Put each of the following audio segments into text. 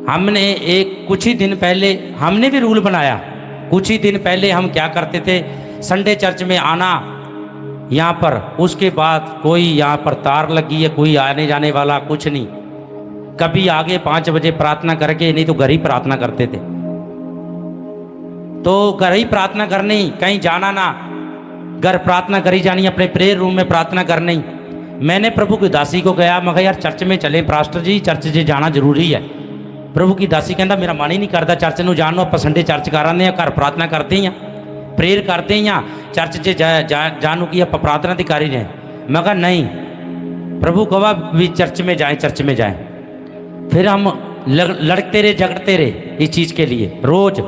हमने एक कुछ ही दिन पहले हमने भी रूल बनाया। कुछ ही दिन पहले हम क्या करते थे, संडे चर्च में आना यहाँ पर, उसके बाद कोई यहाँ पर तार लगी है, कोई आने जाने वाला कुछ नहीं। कभी आगे 5 बजे प्रार्थना करके, नहीं तो घर ही प्रार्थना करते थे। तो घर ही प्रार्थना करनी, कहीं जाना ना, घर प्रार्थना करी जानी, अपने प्रेयर रूम में प्रार्थना करनी। मैंने प्रभु की दासी को कहा, मैं कहा यार चर्च में चले पास्टर जी, चर्च से जाना जरूरी है। प्रभु की दासी कहता मेरा मन ही नहीं करता चर्च में जानो, आप संडे चर्च कर आने, घर प्रार्थना करते हैं, प्रेयर करते हैं, चर्च से जानू की आप प्रार्थना तो कर ही रहे। मैं कहा नहीं, प्रभु कहा भी चर्च में जाएं, चर्च में जाएं। फिर हम लड़ते रहे, झगड़ते रहे इस चीज़ के लिए। रोज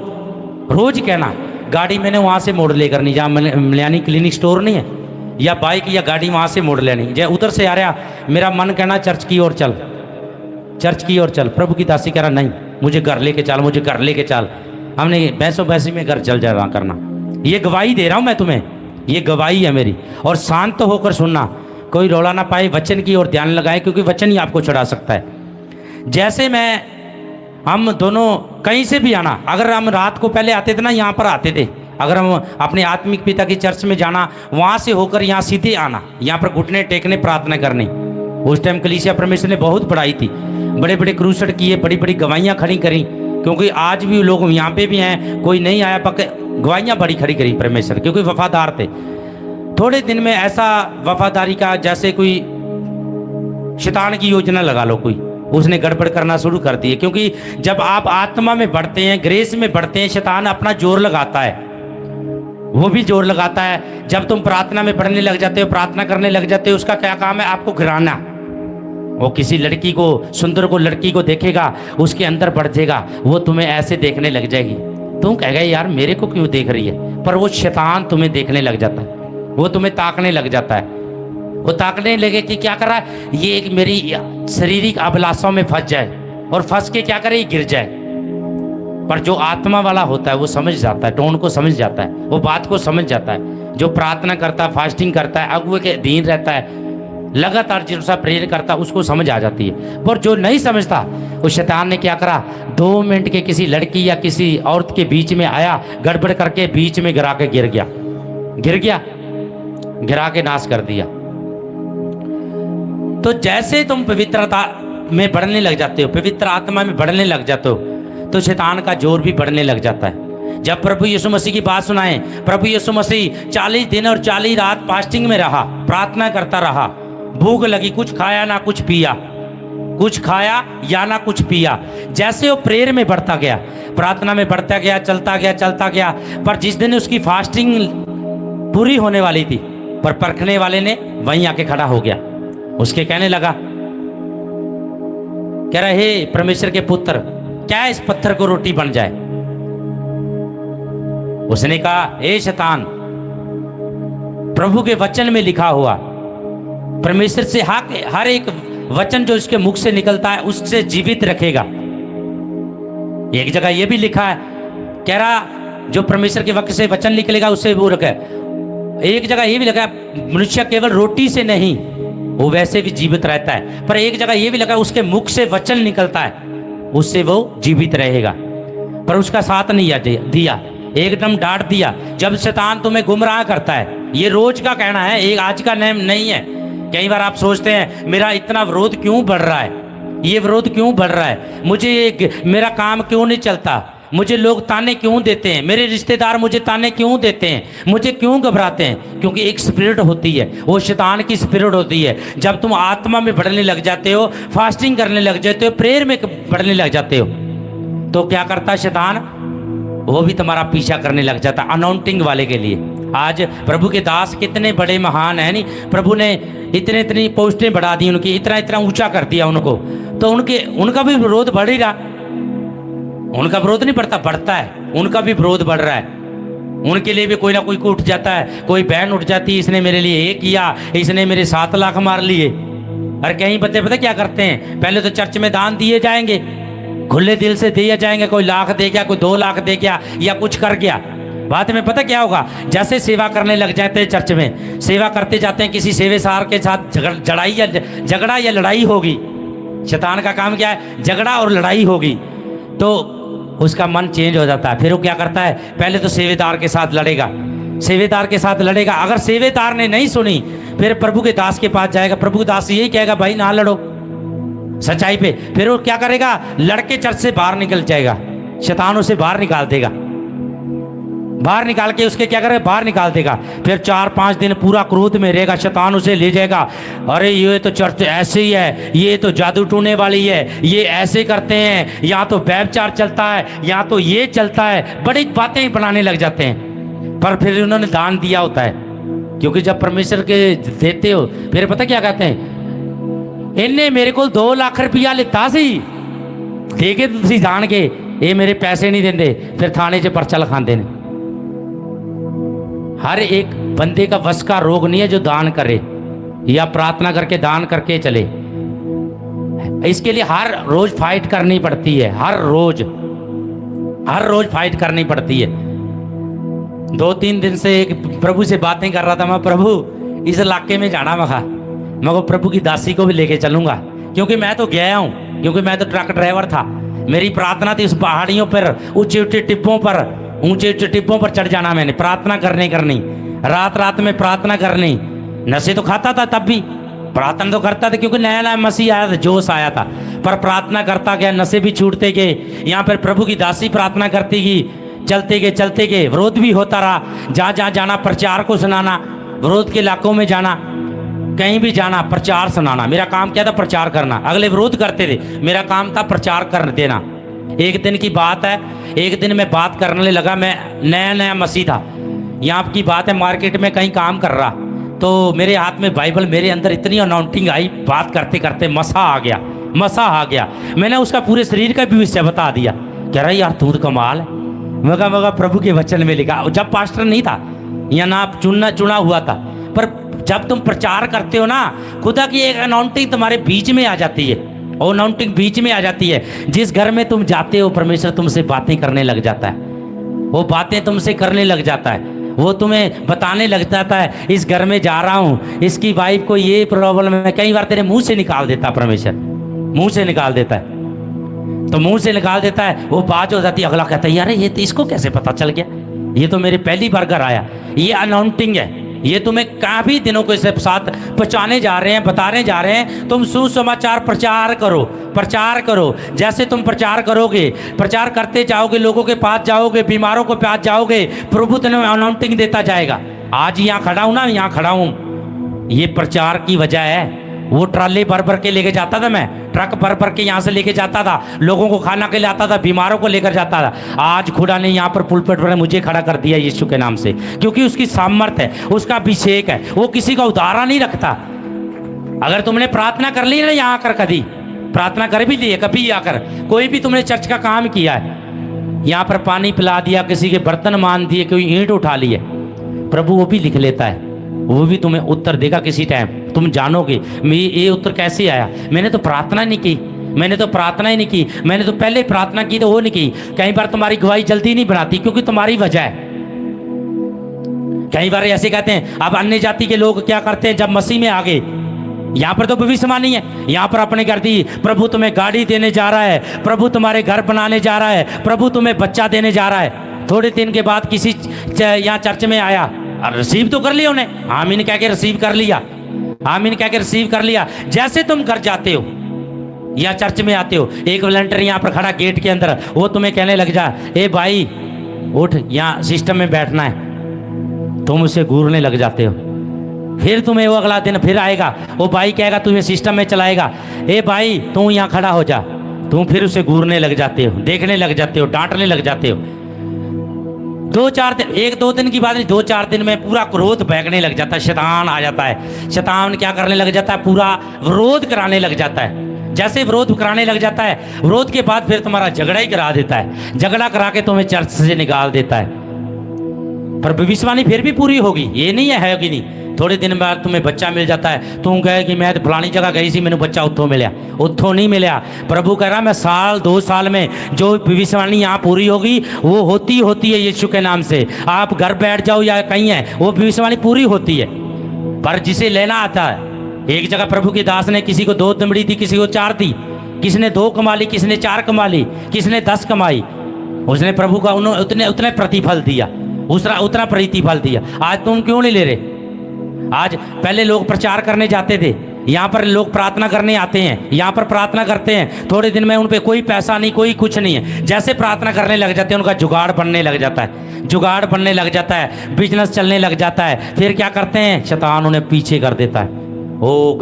रोज कहना, गाड़ी मैंने वहाँ से मोड़ लेकर नहीं, जहाँ मलियानी क्लिनिक स्टोर नहीं है, या बाइक या गाड़ी वहाँ से मोड़ लेनी, जय उधर से आ रहा मेरा मन कहना चर्च की ओर चल, चर्च की ओर चल। प्रभु की दासी कह रहा नहीं, मुझे घर लेके चल, मुझे घर लेके चल। हमने बैसो बैसी में घर चल जाया करना। ये गवाही दे रहा हूँ मैं तुम्हें, ये गवाही है मेरी। और शांत होकर सुनना, कोई रौला ना पाए, वचन की ओर ध्यान लगाए, क्योंकि वचन ही आपको छुड़ा सकता है। जैसे हम दोनों कहीं से भी आना, अगर हम रात को पहले आते थे ना, यहाँ पर आते थे, अगर हम अपने आत्मिक पिता की चर्च में जाना, वहाँ से होकर यहाँ सीधे आना, यहाँ पर घुटने टेकने, प्रार्थना करनी। उस टाइम कलीसिया परमेश्वर ने बहुत बढ़ाई थी, बड़े बड़े क्रूसड किए, बड़ी बड़ी गवाहियाँ खड़ी करी, क्योंकि आज भी लोग यहाँ पे भी हैं, कोई नहीं आया पक्के, गवाहियाँ बड़ी खड़ी करी परमेश्वर, क्योंकि वफादार थे। थोड़े दिन में ऐसा वफादारी का, जैसे कोई शैतान की योजना लगा लो, कोई उसने गड़बड़ करना शुरू कर दी है। क्योंकि जब आप आत्मा में बढ़ते हैं, ग्रेस में बढ़ते हैं, शैतान अपना जोर लगाता है, वो भी जोर लगाता है। जब तुम प्रार्थना में बढ़ने लग जाते हो, प्रार्थना करने लग जाते हो, उसका क्या काम है, आपको गिराना। वो किसी लड़की को, सुंदर को, लड़की को देखेगा, उसके अंदर बढ़ जाएगा, वो तुम्हें ऐसे देखने लग जाएगी। तुम कहेगा यार मेरे को क्यों देख रही है, पर वो शैतान तुम्हें देखने लग जाता है, वो तुम्हें ताकने लग जाता है। वो ताकने लगे कि क्या कर रहा है, ये एक मेरी शारीरिक अभिलाषाओं में फंस जाए, और फंस के क्या करे, गिर जाए। पर जो आत्मा वाला होता है वो समझ जाता है, टोन को समझ जाता है, वो बात को समझ जाता है। जो प्रार्थना करता है, फास्टिंग करता है, अगुए के अधीन रहता है, लगातार जिसका प्रेयर करता है, उसको समझ आ जाती है। पर जो नहीं समझता, उस शैतान ने क्या करा, 2 मिनट के किसी लड़की या किसी औरत के बीच में आया, गड़बड़ करके बीच में गिरा के गिर गया, गिरा के नाश कर दिया। तो जैसे तुम पवित्रता में बढ़ने लग जाते हो, पवित्र आत्मा में बढ़ने लग जाते हो, तो शैतान का जोर भी बढ़ने लग जाता है। जब प्रभु यीशु मसीह की बात सुनाए, प्रभु यीशु मसीह 40 दिन और 40 रात फास्टिंग में रहा, प्रार्थना करता रहा, भूख लगी, कुछ खाया ना कुछ पिया, कुछ खाया या ना कुछ पिया। जैसे वो प्रेयर में बढ़ता गया, प्रार्थना में बढ़ता गया, चलता गया। पर जिस दिन उसकी फास्टिंग पूरी होने वाली थी, पर परखने वाले ने वहीं आके खड़ा हो गया, उसके कहने लगा, कह रहा हे परमेश्वर के पुत्र, क्या इस पत्थर को रोटी बन जाए। उसने कहा हे शैतान, प्रभु के वचन में लिखा हुआ, परमेश्वर से हर एक वचन जो इसके मुख से निकलता है उससे जीवित रखेगा। एक जगह यह भी लिखा है, कह रहा जो परमेश्वर के वक्त से वचन निकलेगा उससे वो रखे। एक जगह यह भी लिखा है मनुष्य केवल रोटी से नहीं, वो वैसे भी जीवित रहता है। पर एक जगह यह भी लिखा है उसके मुख से वचन निकलता है, उससे वो जीवित रहेगा। पर उसका साथ नहीं दिया, एकदम डांट दिया। जब शैतान तुम्हें गुमराह करता है, ये रोज का कहना है, एक आज का नेम नहीं है। कई बार आप सोचते हैं मेरा इतना विरोध क्यों बढ़ रहा है, ये विरोध क्यों बढ़ रहा है, मुझे मेरा काम क्यों नहीं चलता, मुझे लोग ताने क्यों देते हैं, मेरे रिश्तेदार मुझे ताने क्यों देते हैं, मुझे क्यों घबराते हैं। क्योंकि एक स्पिरिट होती है, वो शैतान की स्पिरिट होती है। जब तुम आत्मा में बढ़ने लग जाते हो, फास्टिंग करने लग जाते हो, प्रेयर में बढ़ने लग जाते हो, तो क्या करता है शैतान, वो भी तुम्हारा पीछा करने लग जाता है अनाउंटिंग वाले के लिए। आज प्रभु के दास कितने बड़े महान है, नहीं, प्रभु ने इतनी पोस्टें बढ़ा दी उनकी, इतना ऊंचा कर दिया उनको, तो उनका भी विरोध बढ़ेगा। उनका विरोध नहीं बढ़ता है, उनका भी विरोध बढ़ रहा है। उनके लिए भी कोई ना कोई को उठ जाता है, कोई बहन उठ जाती है, इसने मेरे लिए ये किया, इसने मेरे 7 लाख मार लिए। और कहीं बच्चे पता क्या करते हैं, पहले तो चर्च में दान दिए जाएंगे, खुले दिल से दिए जाएंगे, कोई लाख दे गया, कोई 2 लाख दे गया, या कुछ कर गया। बाद में पता क्या होगा, जैसे सेवा करने लग जाते हैं, चर्च में सेवा करते जाते हैं, किसी सेवेसार के साथ झगड़ा या लड़ाई होगी। शैतान का काम क्या है, झगड़ा और लड़ाई होगी। तो उसका मन चेंज हो जाता है। फिर वो क्या करता है, पहले तो सेवेदार के साथ लड़ेगा, सेवेदार के साथ लड़ेगा। अगर सेवेदार ने नहीं सुनी, फिर प्रभु के दास के पास जाएगा। प्रभु के दास यही कहेगा, भाई ना लड़ो सच्चाई पे। फिर वो क्या करेगा, लड़के चर्च से बाहर निकल जाएगा, शैतान उसे बाहर निकाल देगा, बाहर निकाल के उसके क्या करेगा, बाहर निकाल देगा। फिर 4-5 दिन पूरा क्रोध में रहेगा, शैतान उसे ले जाएगा। अरे ये तो चर्च ऐसे ही है, ये तो जादू टूने वाली है, ये ऐसे करते हैं, यहाँ तो व्यभिचार चलता है, यहाँ तो ये चलता है, बड़ी बातें बनाने लग जाते हैं। पर फिर उन्होंने दान दिया होता है, क्योंकि जब परमेश्वर के देते हो, फिर पता क्या कहते हैं, इन्हें मेरे को 2 लाख रुपया लिता सी, दे के तुसी जान के ये मेरे पैसे नहीं देंगे, फिर थाने 'ਚ परचा लिखाते हैं। हर एक बंदे का वश का रोग नहीं है जो दान करे या प्रार्थना करके दान करके चले। इसके लिए हर रोज फाइट करनी पड़ती है, हर रोज फाइट करनी पड़ती है। 2-3 दिन से एक प्रभु से बातें कर रहा था मैं, प्रभु इस इलाके में जाना, मैं प्रभु की दासी को भी लेके चलूंगा, क्योंकि मैं तो गया हूँ, क्योंकि मैं तो ट्रक ड्राइवर था। मेरी प्रार्थना थी उस पहाड़ियों पर, ऊंचे ऊंचे टिब्बों पर चढ़ जाना, मैंने प्रार्थना करनी, रात में प्रार्थना करनी। नशे तो खाता था तब भी, प्रार्थना तो करता था, क्योंकि नया नया मसीह आया था, जोश आया था। पर प्रार्थना करता गया, नशे भी छूटते गए। यहाँ पर प्रभु की दासी प्रार्थना करती गई, चलते गए। विरोध भी होता रहा, जहाँ जाना प्रचार को सुनाना, विरोध के इलाकों में जाना, कहीं भी जाना प्रचार सुनाना। मेरा काम क्या था, प्रचार करना। अगले विरोध करते थे, मेरा काम था प्रचार कर देना। एक दिन की बात है, एक दिन मैं बात करने लगा, मैं नया मसीह था, यहाँ की बात है, मार्केट में कहीं काम कर रहा, तो मेरे हाथ में बाइबल, मेरे अंदर इतनी अनाउंटिंग आई, बात करते करते मसा आ गया। मैंने उसका पूरे शरीर का भी विषय बता दिया। कह रहा यार तू तो कमाल है। मगा प्रभु के वचन में लिखा, जब पास्टर नहीं था या ना चुना हुआ था, पर जब तुम प्रचार करते हो ना, खुदा की एक अनाउंटिंग तुम्हारे बीच में आ जाती है, और अनाउंटिंग बीच में आ जाती है। जिस घर में तुम जाते हो, परमेश्वर तुमसे बातें करने लग जाता है, वो बातें तुमसे करने लग जाता है, वो तुम्हें बताने लग जाता है, इस घर में जा रहा हूँ, इसकी वाइफ को ये प्रॉब्लम है। कई बार तेरे मुंह से निकाल देता परमेश्वर, मुंह से निकाल देता है, तो मुंह से निकाल देता है, वो बात हो जाती है। अगला कहता है यार ये तो इसको कैसे पता चल गया, ये तो मेरे पहली बार घर आया। ये अनाउंटिंग है, ये तुम्हें काफ़ी दिनों के साथ पहुँचाने जा रहे हैं, बताने जा रहे हैं। तुम सुसमाचार प्रचार करो। जैसे तुम प्रचार करोगे, प्रचार करते जाओगे, लोगों के पास जाओगे, बीमारों के पास जाओगे, प्रभु तुम्हें अनाउंटिंग देता जाएगा। आज यहाँ खड़ा हूँ ना, यहाँ खड़ा हूँ, ये प्रचार की वजह है। वो ट्राले भर के लेके जाता था, मैं ट्रक भर के यहाँ से लेके जाता था, लोगों को खाना के लिए आता था, बीमारों को लेकर जाता था। आज खुदा ने यहाँ पर पुलपिट पर मुझे खड़ा कर दिया यीशु के नाम से, क्योंकि उसकी सामर्थ्य है, उसका अभिषेक है, वो किसी का उदाहरण नहीं रखता। अगर तुमने प्रार्थना कर ली ना, यहाँ आकर कभी प्रार्थना कर भी ली है, कभी आकर कोई भी तुमने चर्च का काम किया है, यहाँ पर पानी पिला दिया, किसी के बर्तन मान दिए, कोई ईंट उठा ली है, प्रभु वो भी लिख लेता है, वो भी तुम्हें उत्तर देगा किसी टाइम। तुम जानोगे ये उत्तर कैसे आया, मैंने तो प्रार्थना नहीं की, मैंने तो पहले प्रार्थना की तो वो नहीं की। कई बार तुम्हारी गवाही जल्दी नहीं बनाती, क्योंकि तुम्हारी वजह है। कई बार ऐसे कहते हैं, अब अन्य जाति के लोग क्या करते हैं, जब मसीह में आ गए, यहाँ पर तो भविष्यवाणी है, यहाँ पर अपने कर दी, प्रभु तुम्हें गाड़ी देने जा रहा है, प्रभु तुम्हारे घर बनाने जा रहा है, प्रभु तुम्हें बच्चा देने जा रहा है। थोड़े दिन के बाद किसी यहाँ चर्च में आया, रिसीव तो कर लिया उन्हें, आमीन कह के रिसीव कर लिया। जैसे तुम घर जाते हो या चर्च में आते हो, एक वॉलंटियर यहाँ पर खड़ा गेट के अंदर, वो तुम्हें कहने लग जा, ए भाई उठ, यहाँ सिस्टम में बैठना है, तुम उसे घूरने लग जाते हो। फिर तुम्हें वो अगला दिन फिर आएगा, वो भाई कहेगा तुम्हें सिस्टम में चलाएगा, ए भाई तू यहाँ खड़ा हो जा, तुम फिर उसे घूरने लग जाते हो, देखने लग जाते हो, डांटने लग जाते हो। 2-4 दिन, 1-2 दिन की बात नहीं, 2-4 दिन में पूरा क्रोध बहकने लग जाता है, शैतान आ जाता है। शैतान क्या करने लग जाता है, पूरा विरोध कराने लग जाता है। जैसे विरोध कराने लग जाता है, विरोध के बाद फिर तुम्हारा झगड़ा ही करा देता है, झगड़ा करा के तुम्हें चर्च से निकाल देता है। पर भविष्यवाणी फिर भी पूरी होगी, ये नहीं है कि नहीं। थोड़े दिन बाद तुम्हें बच्चा मिल जाता है, तुम कहे कि मैं तो फलानी जगह गई सी, मैंने बच्चा उत्थों नहीं मिला। प्रभु कह रहा मैं 1-2 साल में जो भविष्यवाणी यहाँ पूरी होगी वो होती है यीशु के नाम से। आप घर बैठ जाओ या कहीं है, वो भविष्यवाणी पूरी होती है। पर जिसे लेना आता है, एक जगह प्रभु के दास ने किसी को 2 दमड़ी दी, किसी को 4 दी, किसने 2 कमा ली, किसने 4 कमा ली, किसने 10 कमाई, उसने प्रभु का उतने उतने प्रतिफल दिया, उतना प्रतिफल दिया। आज तुम क्यों नहीं ले रहे? आज पहले लोग प्रचार करने जाते थे, यहाँ पर लोग प्रार्थना करने आते हैं, यहाँ पर प्रार्थना करते हैं, थोड़े दिन में उन पे कोई पैसा नहीं, कोई कुछ नहीं है। जैसे प्रार्थना करने लग जाते हैं उनका जुगाड़ बनने लग जाता है, जुगाड़ बनने लग जाता है, बिजनेस चलने लग जाता है। फिर क्या करते हैं, शैतान उन्हें पीछे कर देता है, वो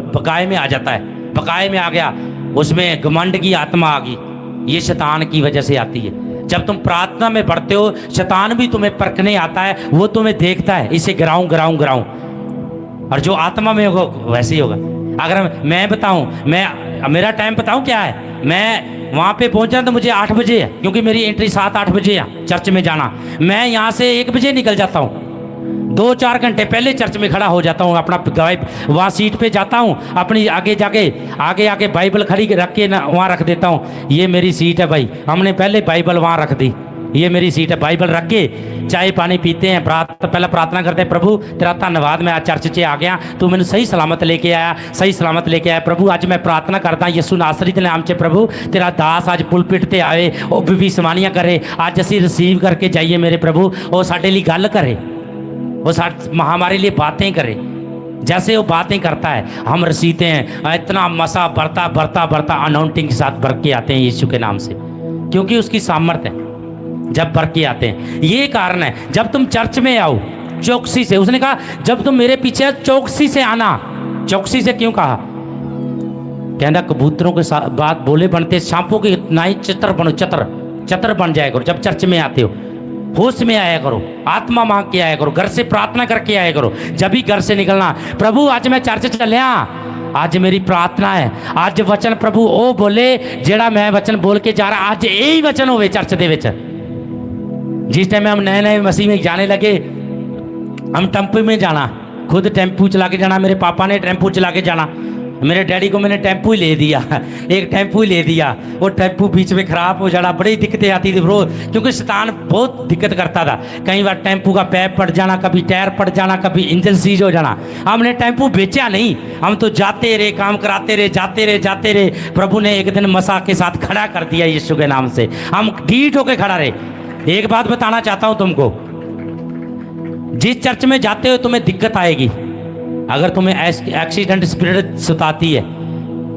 बकाए में आ जाता है, बकाए में आ गया, उसमें घमंड की आत्मा आ गई। ये शैतान की वजह से आती है। जब तुम प्रार्थना में बढ़ते हो, शैतान भी तुम्हें परखने आता है, वो तुम्हें देखता है, इसे गिराऊं गिराऊं गिराऊं, और जो आत्मा में होगा वैसे ही होगा। अगर मैं बताऊं, मेरा टाइम बताऊं क्या है, मैं वहाँ पे पहुंचना तो मुझे 8 बजे है, क्योंकि मेरी एंट्री 7-8 बजे है चर्च में जाना। मैं यहाँ से 1 बजे निकल जाता हूँ, 2-4 घंटे पहले चर्च में खड़ा हो जाता हूँ, अपना वहाँ सीट पे जाता हूँ, अपनी आगे जाके आगे बाइबल खड़ी रख के ना वहाँ रख देता हूँ। ये मेरी सीट है भाई, हमने पहले बाइबल वहाँ रख दी, ये मेरी सीट है। बाइबल रख के चाय पानी पीते हैं, पहले प्रार्थना करते हैं, प्रभु तेरा धन्यवाद, मैं आज चर्च से आ गया, तू मैंने सही सलामत लेके आया, सही सलामत लेके आया। प्रभु आज मैं प्रार्थना करता यीशु नासरी दे नाम से, प्रभु तेरा दास आज पुलपिट ते आए, ਉਹ भविष्यवाणियां करे, आज ਅਸੀਂ रिसीव करके जाइए मेरे प्रभु, वो साडे लिए गल करे, वो हमारे लिए बातें करे। जैसे वो बातें करता है हम रसीते हैं, इतना मसा बढ़ता बढ़ता बढ़ता अनाउंटिंग के साथ बढ़ के आते हैं यीशु के नाम से, क्योंकि उसकी सामर्थ्य है। जब बढ़ के आते हैं, ये कारण है। जब तुम चर्च में आओ चौकसी से, उसने कहा जब तुम मेरे पीछे चौकसी से आना। चौकसी से क्यों कहा? कहना कबूतरों के साथ बात बोले बनते, सांपों के नाई चतर बनो, चतर बन जाया करो। जब चर्च में आते हो होश में आया करो, आत्मा मांग के आया करो, घर से प्रार्थना करके आया करो। जब भी घर से निकलना, प्रभु आज मैं चर्च चलिया, आज मेरी प्रार्थना है, आज वचन प्रभु ओ बोले जेड़ा मैं वचन बोल के जा रहा, आज यही वचन होवे चर्च दे विच। जिस टाइम हम नए नए मसीह में जाने लगे, हम टेम्पू में जाना, खुद टेम्पू चला के जाना, मेरे पापा ने टेम्पू चला के जाना, मेरे डैडी को मैंने टेम्पू ही ले दिया, एक टेम्पू ही ले दिया। वो टेम्पू बीच में ख़राब हो जाना, बड़ी दिक्कतें आती थी रोज, क्योंकि शैतान बहुत दिक्कत करता था। कई बार टेम्पू का पैप पड़ जाना, कभी टायर पड़ जाना, कभी इंजन सीज हो जाना। हमने टेम्पू बेचा नहीं, हम तो जाते रहे, काम कराते रहे, जाते रहे। प्रभु ने एक दिन मसा के साथ खड़ा कर दिया यीशु के नाम से, हम ढीठ होकर खड़ा रहे। एक बात बताना चाहता हूँ तुमको, जिस चर्च में जाते हो तुम्हें दिक्कत आएगी। अगर तुम्हें एक्सीडेंट स्पिरिट सताती है,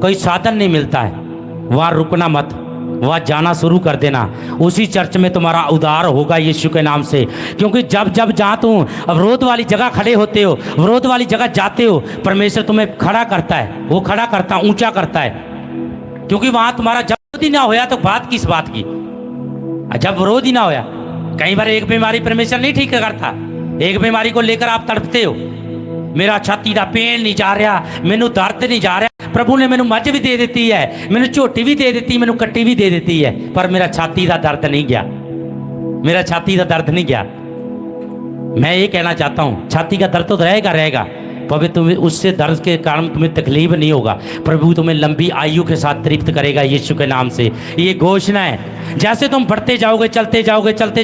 कोई साधन नहीं मिलता है, वहाँ रुकना मत, वहाँ जाना शुरू कर देना। उसी चर्च में तुम्हारा उद्धार होगा यीशु के नाम से। क्योंकि जब जहाँ तुम विरोध वाली जगह खड़े होते हो, विरोध वाली जगह जाते हो, परमेश्वर तुम्हें खड़ा करता है, वो खड़ा करता, ऊंचा करता है। क्योंकि वहाँ तुम्हारा जब ही ना होया तो बात किस बात की, जब विरोध ही ना होया। कई बार एक बीमारी परमेश्वर नहीं ठीक करता, एक बीमारी को लेकर आप तड़पते हो, मेरा छाती का पेन नहीं जा रहा, मैनू दर्द नहीं जा रहा, प्रभु ने मैनू मझ भी दे दी है, मैनू झोटी भी दे दी, मैनू कट्टी भी दे दी है, पर मेरा छाती का दर्द नहीं गया, मेरा छाती का दर्द नहीं गया। मैं ये कहना चाहता हूँ, छाती का दर्द तो रहेगा, पर तुम्हें उससे दर्द के कारण तुम्हें तकलीफ नहीं होगा। प्रभु तुम्हें लंबी आयु के साथ तृप्त करेगा यीशु के नाम से, ये घोषणा है। जैसे तुम बढ़ते जाओगे, चलते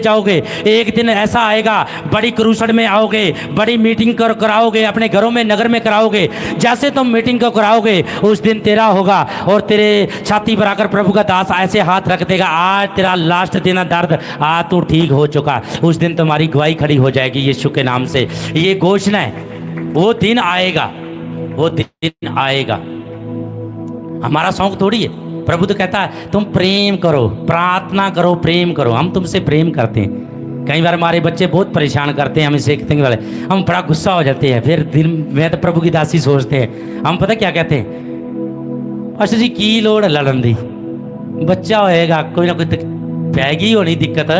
जाओगे, एक दिन ऐसा आएगा, बड़ी क्रूसड में आओगे, बड़ी मीटिंग कराओगे, अपने घरों में नगर में कराओगे। जैसे तुम मीटिंग को कराओगे, उस दिन तेरा होगा, और तेरे छाती पर आकर प्रभु का दास ऐसे हाथ रख देगा, आज तेरा लास्ट दिन है, दर्द आज तू ठीक हो चुका। उस दिन तुम्हारी गवाही खड़ी हो जाएगी यीशु के नाम से, ये घोषणा है। वो दिन आएगा, वो दिन आएगा। हमारा शौक थोड़ी है, प्रभु तो कहता है तुम प्रेम करो, प्रार्थना करो, प्रेम करो। हम तुमसे प्रेम करते हैं। कई बार हमारे बच्चे बहुत परेशान करते हैं, हमें सीखते वाले, हम बड़ा गुस्सा हो जाते हैं। फिर दिल में तो प्रभु की दासी सोचते हैं, हम पता क्या कहते हैं, पास्टर जी की लोड़ लड़न दी, बच्चा होएगा, कोई ना कोई पैगी होनी दिक्कत,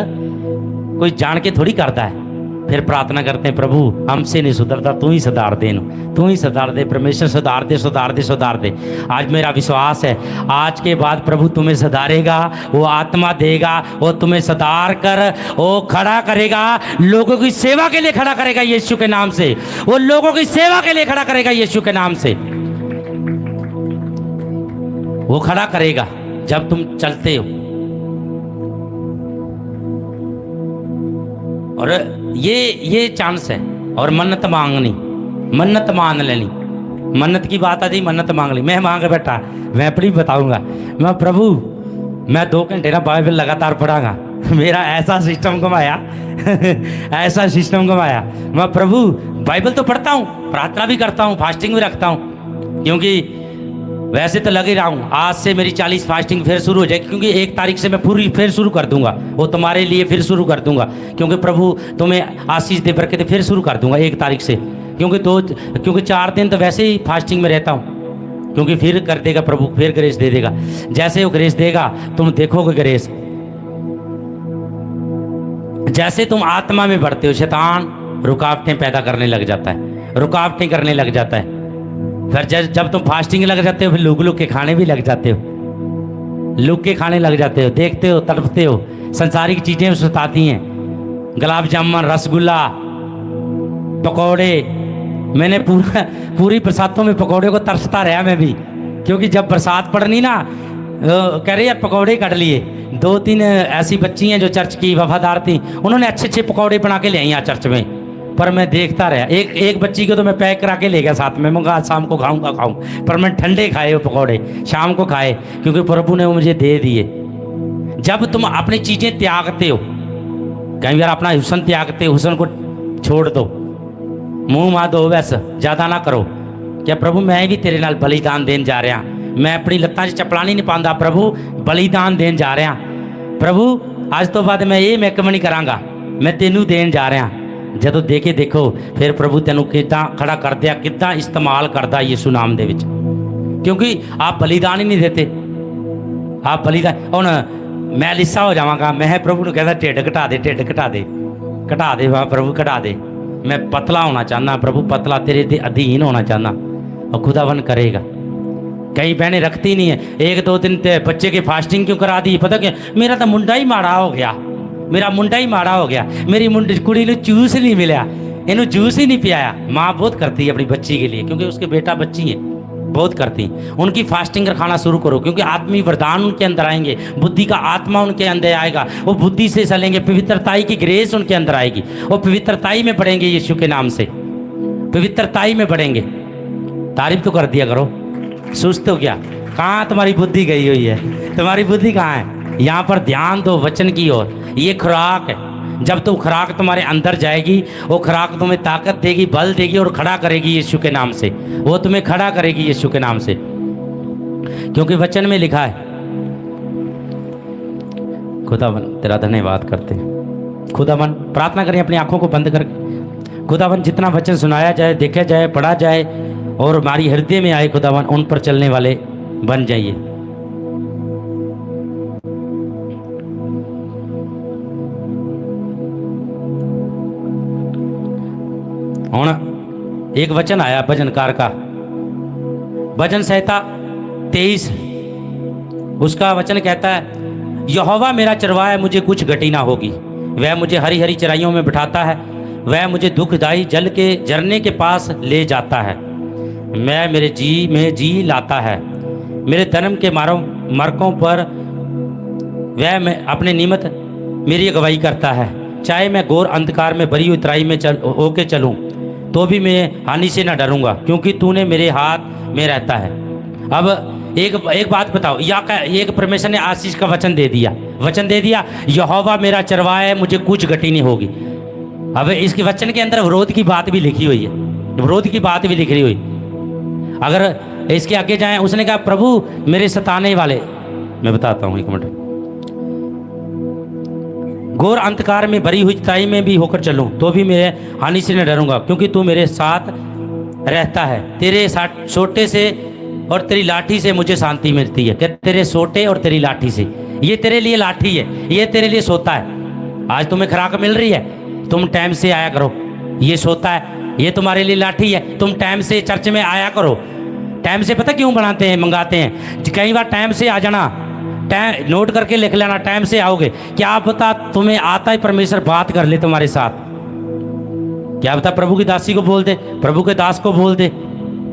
कोई जान के थोड़ी करता है। फिर प्रार्थना करते हैं, प्रभु हमसे नहीं सुधरता, तू ही सुधार दे, तू ही सुधार दे, परमेश्वर सुधार दे। आज मेरा विश्वास है, आज के बाद प्रभु तुम्हें सुधारेगा, वो आत्मा देगा, वो तुम्हें सुधार कर वो खड़ा करेगा, लोगों की सेवा के लिए खड़ा करेगा यीशु के नाम से, वो लोगों की सेवा के लिए खड़ा करेगा यीशु के नाम से, वो खड़ा करेगा जब तुम चलते हो। और ये चांस है। और मन्नत मांगनी, मन्नत मान लेनी, मन्नत की बात आती, मन्नत मांग ली, मैं मांग बैठा, मैं अपनी बताऊंगा, मैं प्रभु मैं 2 घंटे ना बाइबल लगातार पढ़ांगा। मेरा ऐसा सिस्टम घुमाया ऐसा सिस्टम घुमाया। मैं प्रभु बाइबल तो पढ़ता हूँ, प्रार्थना भी करता हूँ, फास्टिंग भी रखता हूँ, क्योंकि वैसे तो लग ही रहा हूँ। आज से मेरी 40 फास्टिंग फिर शुरू हो जाएगी, क्योंकि 1 तारीख से मैं पूरी फिर शुरू कर दूंगा, वो तुम्हारे लिए फिर शुरू कर दूंगा, क्योंकि प्रभु तुम्हें आशीष दे बरकत, फिर शुरू कर दूंगा 1 तारीख से, क्योंकि 4 दिन तो वैसे ही फास्टिंग में रहता हूँ, क्योंकि फिर कर देगा प्रभु, फिर ग्रेस दे देगा। जैसे वो ग्रेस देगा तुम देखोगे ग्रेस, जैसे तुम आत्मा में बढ़ते हो शैतान रुकावटें पैदा करने लग जाता है, रुकावटें करने लग जाता है। फिर जब तुम फास्टिंग लग जाते हो, फिर लुक लुक के खाने भी लग जाते हो, लुक के खाने लग जाते हो, देखते हो, तड़पते हो, संसारिक चीज़ें सताती हैं, गुलाब जामुन, रसगुल्ला, पकौड़े। मैंने पूरी बरसातों में पकौड़े को तरसता रहा मैं भी, क्योंकि जब बरसात पड़नी ना, कह रहे यार पकौड़े काट लिए। 2-3 ऐसी बच्ची हैं जो चर्च की वफादार थी, उन्होंने अच्छे पकौड़े बना के ले आई यहाँ चर्च में, पर मैं देखता रहा। एक बच्ची को तो मैं पैक करा के ले गया साथ में, मैं आज शाम को खाऊं, पर मैं ठंडे खाए वो पकौड़े, शाम को खाए, क्योंकि प्रभु ने वो मुझे दे दिए। जब तुम अपनी चीज़ें त्यागते हो, कहीं यार अपना हुसन त्यागते हो, हुसन को छोड़ दो, मुंह मा दो, बस ज़्यादा ना करो। क्या प्रभु मैं भी तेरे नाल बलिदान देन जा रहा, मैं अपनी लत्तां 'ਚ चपला नहीं पाता, प्रभु बलिदान देन जा रहा, प्रभु आज तो बाद मैं ये महकम नहीं करांगा, मैं तेनू देन जा रहा। ਜਦੋਂ देखे देखो फिर प्रभु तेनू किद्दां खड़ा कर दिया, किद्दां इस्तेमाल करदा यीशु नाम दे विच, क्योंकि आप बलिदान ही नहीं देते। आप बलिदान, हुण मैं लिस्सा हो जावांगा, मैं प्रभु नूं कहदा ढिड घटा दे, ढिड घटा दे, घटा दे, वाह प्रभु घटा दे, मैं पतला होना चाहना प्रभु, पतला तेरे दे अधीन होना चाहना, और खुदावन करेगा। कई बहनें रखती नहीं है, 1-2 दिन बच्चे की फास्टिंग क्यों करा दी, पता क्या, मेरा तो मुंडा ही माड़ा हो गया, मेरा मुंडा ही माड़ा हो गया, मेरी कुड़ी ने जूस नहीं मिला, इन्हों जूस ही नहीं पियाया। माँ बहुत करती है अपनी बच्ची के लिए, क्योंकि उसके बेटा बच्ची है, बहुत करती। उनकी फास्टिंग रखाना शुरू करो, क्योंकि आत्मीय वरदान उनके अंदर आएंगे, बुद्धि का आत्मा उनके अंदर आएगा, वो बुद्धि से चलेंगे, पवित्रताई की ग्रेस उनके अंदर आएगी, वो पवित्रताई में बढ़ेंगे, यीशु के नाम से पवित्रताई में बढ़ेंगे। तारीफ तो कर दिया करो, सुस्त हो गया, कहाँ तुम्हारी बुद्धि गई हुई है, तुम्हारी बुद्धि कहाँ है? यहाँ पर ध्यान दो वचन की ओर, ये खुराक है। जब तो खुराक तुम्हारे अंदर जाएगी, वो खुराक तुम्हें ताकत देगी, बल देगी, और खड़ा करेगी यीशु के नाम से, वो तुम्हें खड़ा करेगी यीशु के नाम से, क्योंकि वचन में लिखा है। खुदावन तेरा धन्यवाद करते हैं। खुदावन प्रार्थना करें अपनी आंखों को बंद करके। खुदावन जितना वचन सुनाया जाए, देखा जाए, पढ़ा जाए, और हमारी हृदय में आए, खुदावन उन पर चलने वाले बन जाइए। हुण एक वचन आया भजनकार का, भजन संहिता 23, उसका वचन कहता है, यहोवा मेरा चरवाहा है, मुझे कुछ घटी ना होगी, वह मुझे हरी हरी चराइयों में बिठाता है, वह मुझे दुखदाई जल के झरने के पास ले जाता है, मैं मेरे जी में जी लाता है, मेरे धर्म के मार्गों पर वह मैं अपने निमित्त मेरी अगुवाई करता है, चाहे मैं घोर अंधकार में भरी हुई तराई में होके चलूं, तो भी मैं हानि से न डरूंगा, क्योंकि तूने मेरे हाथ में रहता है। अब एक बात बताओ, एक परमेश्वर ने आशीष का वचन दे दिया, यहोवा मेरा चरवाहा है, मुझे कुछ घटी नहीं होगी। अब इसके वचन के अंदर विरोध की बात भी लिखी हुई है, विरोध की बात भी लिखी हुई। अगर इसके आगे जाएं, उसने कहा प्रभु मेरे सताने वाले, मैं बताता हूँ 1 मिनट, घोर अंधकार में भरी हुई तराई में भी होकर चलूं, तो भी मैं हानि से न डरूंगा, क्योंकि तू मेरे साथ रहता है, तेरे सोटे से और तेरी लाठी से मुझे शांति मिलती है। क्या तेरे सोटे और तेरी लाठी से, ये तेरे लिए लाठी है, ये तेरे लिए सोता है। आज तुम्हें खुराक मिल रही है, तुम टाइम से आया करो, ये सोता है, ये तुम्हारे लिए लाठी है, तुम टाइम से चर्च में आया करो। टाइम से पता क्यों मंगाते हैं? कई बार टाइम से आ जाना, टाइम नोट करके लिख लेना, टाइम से आओगे, क्या पता तुम्हें आता है परमेश्वर बात कर ले तुम्हारे साथ, क्या पता प्रभु की दासी को बोल दे, प्रभु के दास को बोल दे,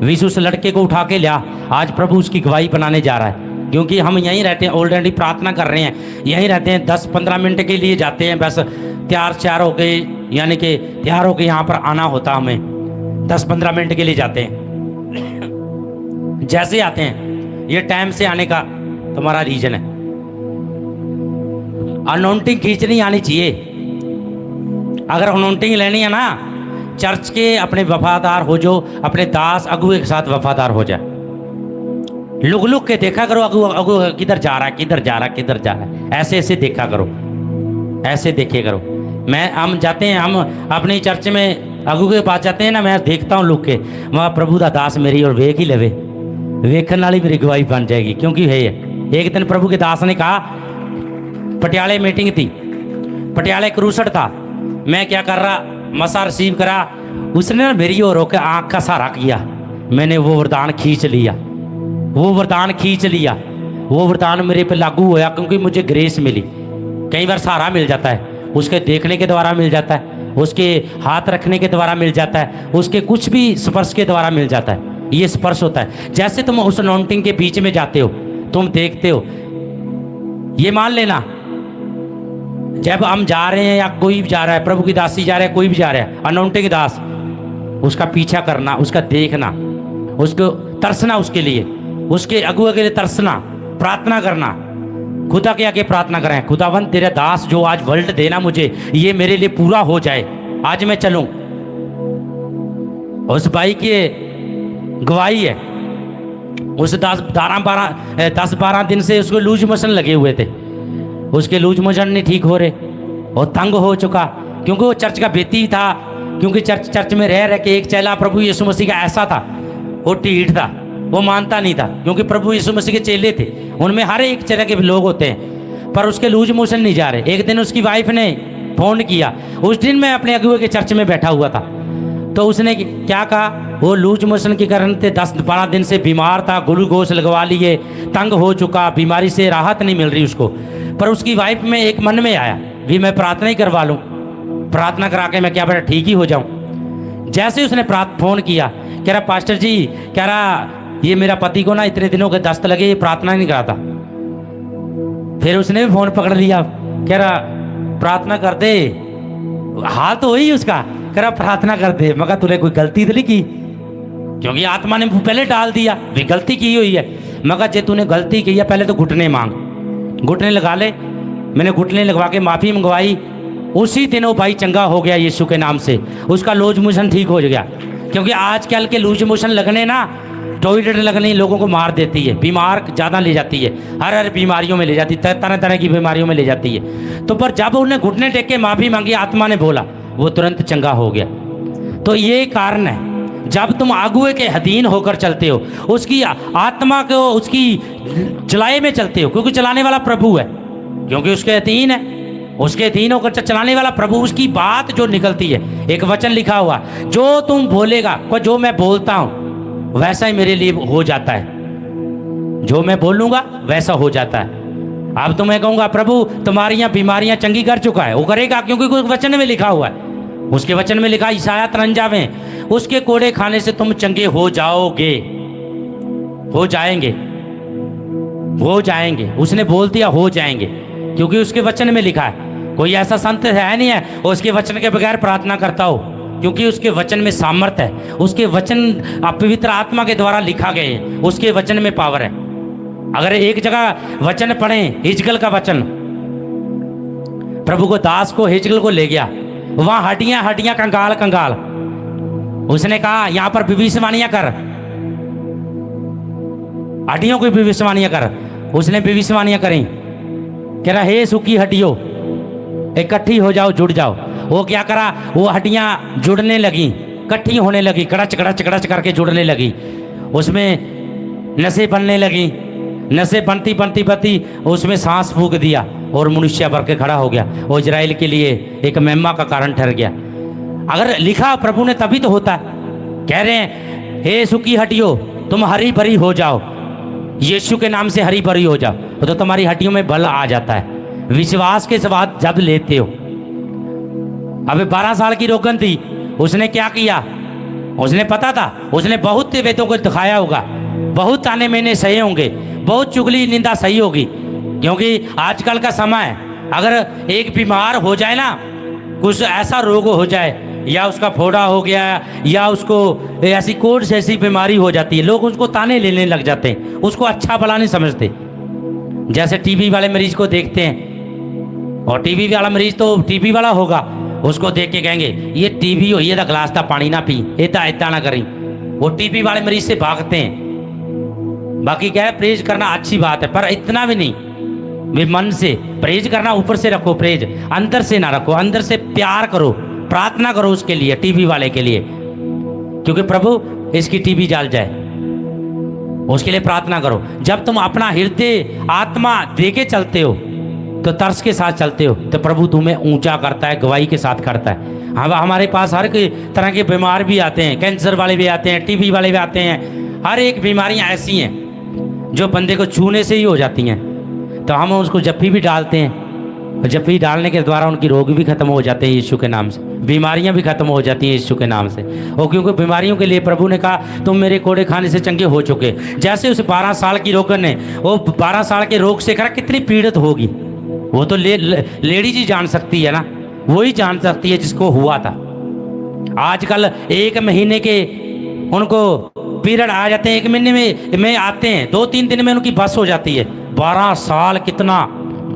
विशु उस लड़के को उठा के लिया, आज प्रभु उसकी गवाही बनाने जा रहा है। क्योंकि हम यहीं रहते हैं, ऑलरेडी प्रार्थना कर रहे हैं, यहीं रहते हैं, 10-15 मिनट के लिए जाते हैं, बस तैयार हो गए, यानी कि तैयार होकर यहाँ पर आना होता, हमें 10-15 मिनट के लिए जाते हैं। जैसे आते हैं, ये टाइम से आने का तुम्हारा रीजन है। अनाउंटिंग खींचनी आनी चाहिए। अगर अनाउंटिंग लेनी है ना, चर्च के अपने वफादार हो, जो अपने दास अगुए के साथ वफादार हो जाए। लुक लुक के देखा करो अगु अगु किधर जा रहा है, किधर जा रहा है, किधर जा रहा है, ऐसे ऐसे देखा करो, ऐसे देखे करो। हम जाते हैं, हम अपनी चर्च में अगु के पास जाते हैं ना, मैं देखता हूँ लुक के, वहाँ प्रभु दा दास मेरी और वेख ही लवे, वेखन वाली मेरी गवाही बन जाएगी। क्योंकि है एक दिन प्रभु के दास ने कहा, पटियाले मीटिंग थी, पटियाले क्रूसड था, मैं क्या कर रहा, मसा रिसीव करा, उसने ना मेरी ओर होकर आँख का सहारा किया, मैंने वो वरदान खींच लिया, वो वरदान खींच लिया, वो वरदान मेरे पे लागू होया, क्योंकि मुझे ग्रेस मिली। कई बार सहारा मिल जाता है, उसके देखने के द्वारा मिल जाता है, उसके हाथ रखने के द्वारा मिल जाता है, उसके कुछ भी स्पर्श के द्वारा मिल जाता है। ये स्पर्श होता है। जैसे तुम उस अनाउंटिंग के बीच में जाते हो, तुम देखते हो, ये मान लेना जब हम जा रहे हैं या कोई भी जा रहा है, प्रभु की दासी जा रहा है, कोई भी जा रहा है, अनाउंटिंग दास, उसका पीछा करना, उसका देखना, उसको तरसना, उसके लिए, उसके अगुआ के लिए तरसना, प्रार्थना करना। खुदा के आगे प्रार्थना करें, खुदावन तेरा दास जो आज वर्ल्ड देना मुझे, ये मेरे लिए पूरा हो जाए, आज मैं चलूं। उस भाई की गवाही है, उस 10-12 दिन से उसको लूज मोशन लगे हुए थे, उसके लूज मोशन नहीं ठीक हो रहे और तंग हो चुका, क्योंकि वो चर्च का बेती था, क्योंकि चर्च में रह के एक चेला प्रभु यीशु मसीह का ऐसा था, वो ढीठ था, वो मानता नहीं था, क्योंकि प्रभु यीशु मसीह के चेले थे, उनमें हर एक तरह के लोग होते हैं, पर उसके लूज मोशन नहीं जा रहे। एक दिन उसकी वाइफ ने फोन किया, उस दिन मैं अपने अगुए के चर्च में बैठा हुआ था, तो उसने क्या कहा, वो लूज मोशन के कारण थे, 10-12 दिन से बीमार था, ग्लूकोज लगवा लिए, तंग हो चुका, बीमारी से राहत नहीं मिल रही उसको। पर उसकी वाइफ में एक मन में आया भी मैं प्रार्थना ही करवा लूँ, प्रार्थना करा के मैं क्या बेटा ठीक ही हो जाऊँ। जैसे उसने फ़ोन किया, कह रहा पास्टर जी, कह रहा ये मेरा पति को ना इतने दिनों के दस्त लगे, ये प्रार्थना नहीं कराता। फिर उसने भी फ़ोन पकड़ लिया, कह रहा प्रार्थना कर दे, हाल तो वही उसका, कह रहा प्रार्थना कर दे। मगर तूने कोई गलती तो नहीं की, क्योंकि आत्मा ने पहले डाल दिया भी गलती की हुई है। मगर जे तूने गलती की है, पहले तो घुटने मांग, घुटने लगा ले। मैंने घुटने लगवा के माफ़ी मंगवाई, उसी दिन वो भाई चंगा हो गया यीशु के नाम से, उसका लूज मोशन ठीक हो गया। क्योंकि आजकल के लूज मोशन लगने ना, टॉयलेट लगने लोगों को मार देती है, बीमार ज़्यादा ले जाती है, हर बीमारियों में ले जाती है, तरह तरह की बीमारियों में ले जाती है। तो पर जब उन्हें घुटने टेक के माफ़ी मांगी, आत्मा ने बोला, वो तुरंत चंगा हो गया। तो ये कारण है, जब तुम अगुए के अधीन होकर चलते हो, उसकी आत्मा को उसकी चलाए में चलते हो, क्योंकि चलाने वाला प्रभु है, क्योंकि उसके अधीन है, उसके अधीन होकर चलाने वाला प्रभु, उसकी बात जो निकलती है, एक वचन लिखा हुआ, जो तुम बोलेगा, जो मैं बोलता हूँ वैसा ही मेरे लिए हो जाता है, जो मैं बोलूँगा वैसा हो जाता है। अब तो मैं कहूँगा प्रभु तुम्हारी बीमारियाँ चंगी कर चुका है, वो करेगा, क्योंकि कोई वचन में लिखा हुआ है, उसके वचन में लिखा, ईसाया 53 में, उसके कोड़े खाने से तुम चंगे हो जाओगे, हो जाएंगे, हो जाएंगे। उसने बोल दिया हो जाएंगे, क्योंकि उसके वचन में लिखा है। कोई ऐसा संत है नहीं है उसके वचन के बगैर प्रार्थना करता हो, क्योंकि उसके वचन में सामर्थ है, उसके वचन पवित्र आत्मा के द्वारा लिखा गए हैं, उसके वचन में पावर है। अगर एक जगह वचन पढ़ें, हिजकल का वचन, प्रभु को दास को हिजकल को ले गया, वहां हड्डियां हड्डियां, कंगाल कंगाल, उसने कहा यहां पर भविष्यवाणियां कर, हड्डियों की भविष्यवाणियां कर। उसने भविष्यवाणियां करी, कह रहा हे सूखी हड्डियों इकट्ठी हो जाओ, जुड़ जाओ। वो क्या करा, वो हड्डियां जुड़ने लगी, इकट्ठी होने लगी, कड़च कड़च कड़च करके जुड़ने लगी, उसमें नसें बनने लगी, नसें बनती बनती बनती उसमें सांस फूंक दिया और मनुष्य भर के खड़ा हो गया। वो इजराइल के लिए एक महिमा का कारण ठहर गया। अगर लिखा प्रभु ने तभी तो होता है। कह रहे हैं हे सूखी हड्डियों तुम हरी भरी हो जाओ, यीशु के नाम से हरी भरी हो जाओ, तो तुम्हारी हड्डियों में बल आ जाता है, विश्वास के साथ जब लेते हो। अबे 12 साल की रोगन थी, उसने क्या किया, उसने पता था, उसने बहुत वेदों को दिखाया होगा, बहुत ताने मैंने सहे होंगे, बहुत चुगली निंदा सही होगी, क्योंकि आजकल का समय है, अगर एक बीमार हो जाए ना, कुछ ऐसा रोग हो जाए, या उसका फोड़ा हो गया या उसको ऐसी कोर्स जैसी बीमारी हो जाती है, लोग उसको ताने लेने लग जाते हैं, उसको अच्छा भला नहीं समझते। जैसे टीबी वाले मरीज को देखते हैं, और टीबी वाला मरीज तो टीबी वाला होगा, उसको देख के कहेंगे ये टीबी हो, ये तो गिलास का पानी ना पी, इतना इतना ना करी, वो टीबी वाले मरीज से भागते हैं। बाकी क्या है, परहेज करना अच्छी बात है, पर इतना भी नहीं, वे मन से परहेज करना, ऊपर से रखो परहेज, अंदर से ना रखो, अंदर से प्यार करो, प्रार्थना करो उसके लिए, टीबी वाले के लिए, क्योंकि प्रभु इसकी टीबी जाल जाए, उसके लिए प्रार्थना करो। जब तुम अपना हृदय आत्मा दे के चलते हो, तो तरस के साथ चलते हो, तो प्रभु तुम्हें ऊंचा करता है, गवाही के साथ करता है। हमारे पास हर तरह के बीमार भी आते हैं, कैंसर वाले भी आते हैं, टीबी वाले भी आते हैं, हर एक बीमारियां ऐसी हैं जो बंदे को छूने से ही हो जाती हैं, तो हम उसको जप्फी भी डालते हैं, और जप्फी डालने के द्वारा उनकी रोग भी खत्म हो जाते हैं यीशु के नाम से, बीमारियां भी खत्म हो जाती हैं यीशु के नाम से। और क्योंकि बीमारियों के लिए प्रभु ने कहा तुम मेरे कोड़े खाने से चंगे हो चुके। जैसे उस 12 साल की रोगन ने, वो 12 साल के रोग से करा कितनी पीड़ित होगी, वो तो लेडीज ही जान सकती है ना, वो ही जान सकती है जिसको हुआ था। आजकल 1 महीने के उनको पीरियड आ जाते हैं, 1 महीने में आते हैं, 2-3 दिन में उनकी बस हो जाती है। 12 साल, कितना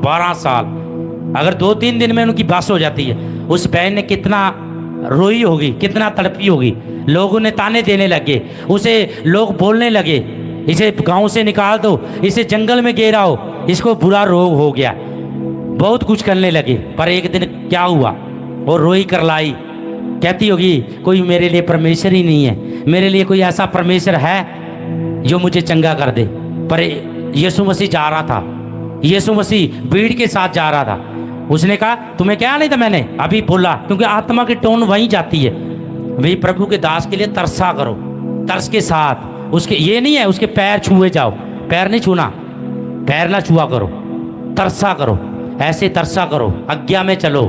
12 साल, अगर 2-3 दिन में उनकी बस हो जाती है, उस बहन ने कितना रोई होगी, कितना तड़पी होगी। लोगों ने ताने देने लगे, उसे लोग बोलने लगे इसे गांव से निकाल दो, इसे जंगल में गिराओ, इसको बुरा रोग हो गया, बहुत कुछ करने लगे। पर एक दिन क्या हुआ, वो रोई करलाई, कहती होगी कोई मेरे लिए परमेश्वर ही नहीं है, मेरे लिए कोई ऐसा परमेश्वर है जो मुझे चंगा कर दे। पर यीशु मसीह जा रहा था, यीशु मसीह भीड़ के साथ जा रहा था। उसने कहा तुम्हें क्या नहीं था, मैंने अभी बोला, क्योंकि आत्मा की टोन वहीं जाती है। वही प्रभु के दास के लिए तरसा करो, तरस के साथ। उसके ये नहीं है उसके पैर छुए जाओ, पैर नहीं छूना, पैर ना छुआ करो, तरसा करो, ऐसे तरसा करो, आज्ञा में चलो,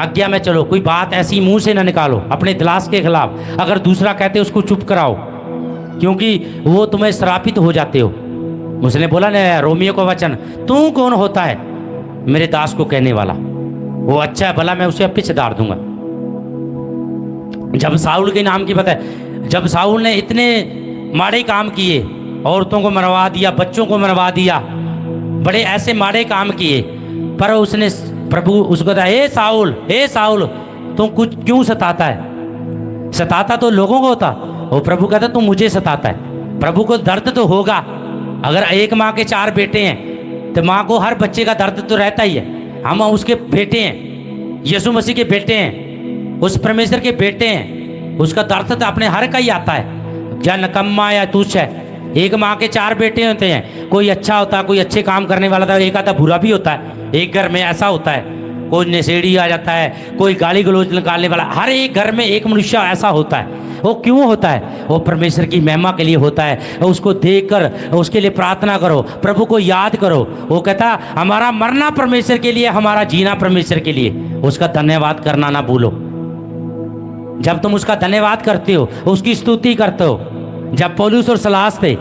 आज्ञा में चलो। कोई बात ऐसी मुंह से ना निकालो अपने दिलास के खिलाफ, अगर दूसरा कहते उसको चुप कराओ, क्योंकि वो तुम्हें श्रापित हो जाते हो। उसने बोला ना रोमियो को वचन, तू कौन होता है मेरे दास को कहने वाला, वो अच्छा है भला मैं उसे अब पीछे डाल दूंगा। जब साउल के नाम की बताए, जब साउल ने इतने माड़े काम किए, औरतों को मरवा दिया, बच्चों को मरवा दिया, बड़े ऐसे माड़े काम किए, पर उसने प्रभु उसको कहा हे साउल तू कुछ क्यों सताता है, सताता तो लोगों को होता, वो प्रभु कहता तू मुझे सताता है। प्रभु को दर्द तो होगा, अगर एक माँ के 4 बेटे हैं तो माँ को हर बच्चे का दर्द तो रहता ही है। हम उसके बेटे हैं, यीशु मसीह के बेटे हैं, उस परमेश्वर के बेटे हैं, उसका दर्द तो अपने हर का ही आता है, या नकम्मा या तुच्छ है। एक माँ के 4 बेटे होते हैं, कोई अच्छा होता है, कोई अच्छे काम करने वाला था, एक आधा बुरा भी होता है। एक घर में ऐसा होता है, कोई नशेड़ी आ जाता है, कोई गाली गलौज निकालने वाला, हर एक घर में एक मनुष्य ऐसा होता है। वो क्यों होता है, वो परमेश्वर की महिमा के लिए होता है। उसको देखकर उसके लिए प्रार्थना करो, प्रभु को याद करो। वो कहता हमारा मरना परमेश्वर के लिए, हमारा जीना परमेश्वर के लिए, उसका धन्यवाद करना ना भूलो। जब तुम उसका धन्यवाद करते हो, उसकी स्तुति करते हो। जब पौलुस और सलास थे,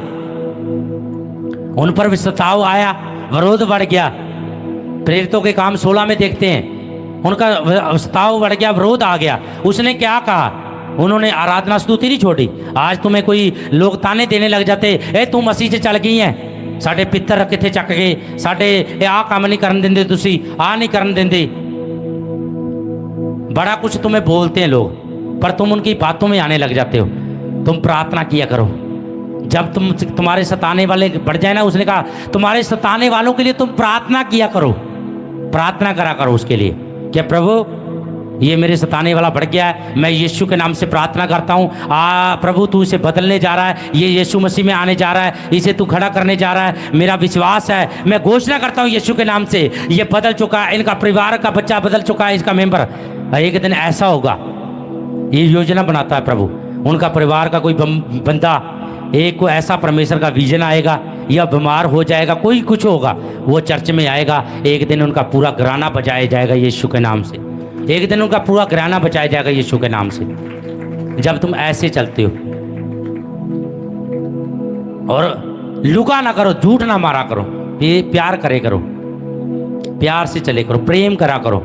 उन पर सताव आया, विरोध बढ़ गया। प्रेरितों के काम 16 में देखते हैं, उनका सताव बढ़ गया, विरोध आ गया। उसने क्या कहा, उन्होंने आराधना स्तुति नहीं छोड़ी। आज तुम्हें कोई लोग ताने देने लग जाते, ए तू मसीह से चल गई है, साढ़े पित्तर किथे चक गए, साढ़े आ काम नहीं करन देंदे, तुसी आ नहीं करन देंदे, बड़ा कुछ तुम्हें बोलते हैं लोग, पर तुम उनकी बातों में आने लग जाते हो। तुम प्रार्थना किया करो। जब तुम्हारे सताने वाले बढ़ जाए ना, उसने कहा तुम्हारे सताने वालों के लिए तुम प्रार्थना किया करो, प्रार्थना करा करो उसके लिए, क्या प्रभु ये मेरे सताने वाला बढ़ गया है, मैं यीशु के नाम से प्रार्थना करता हूँ, प्रभु तू इसे बदलने जा रहा है, ये यीशु मसीह में आने जा रहा है, इसे तू खड़ा करने जा रहा है। मेरा विश्वास है, मैं घोषणा करता हूँ यीशु के नाम से, ये बदल चुका है, इनका परिवार का बच्चा बदल चुका है, इसका मेंबर। एक दिन ऐसा होगा, ये योजना बनाता है प्रभु, उनका परिवार का कोई बंदा, एक को ऐसा परमेश्वर का विजन आएगा, या बीमार हो जाएगा, कोई कुछ होगा, वो चर्च में आएगा, एक दिन उनका पूरा घराना बचाया जाएगा यीशु के नाम से, एक दिन उनका पूरा घराना बचाया जाएगा यीशु के नाम से। जब तुम ऐसे चलते हो, और लुका ना करो, झूठ ना मारा करो, ये प्यार करे करो, प्यार से चले करो, प्रेम करा करो।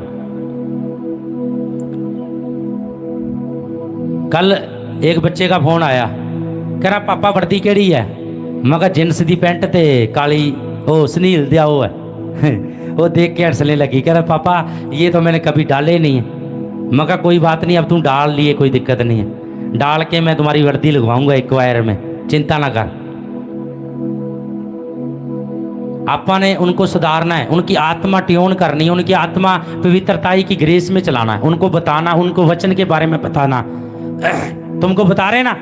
कल एक बच्चे का फोन आया, कह रहा पापा वर्दी केड़ी है। मैं कहा जिन्स दी पैंट ते काली ओ सुनील दिया वो है। वो देख के हंसने लगी, कह रहा पापा ये तो मैंने कभी डाले नहीं है। मैं कहा कोई बात नहीं, अब तू डाल लिए, कोई दिक्कत नहीं है, डाल के मैं तुम्हारी वर्दी लगवाऊंगा एक वायर में, चिंता ना कर। आपा ने उनको सुधारना है, उनकी आत्मा ट्यून करनी है, उनकी आत्मा पवित्रताई की ग्रेस में चलाना है, उनको बताना, उनको वचन के बारे में बताना। तुमको बता रहे ना,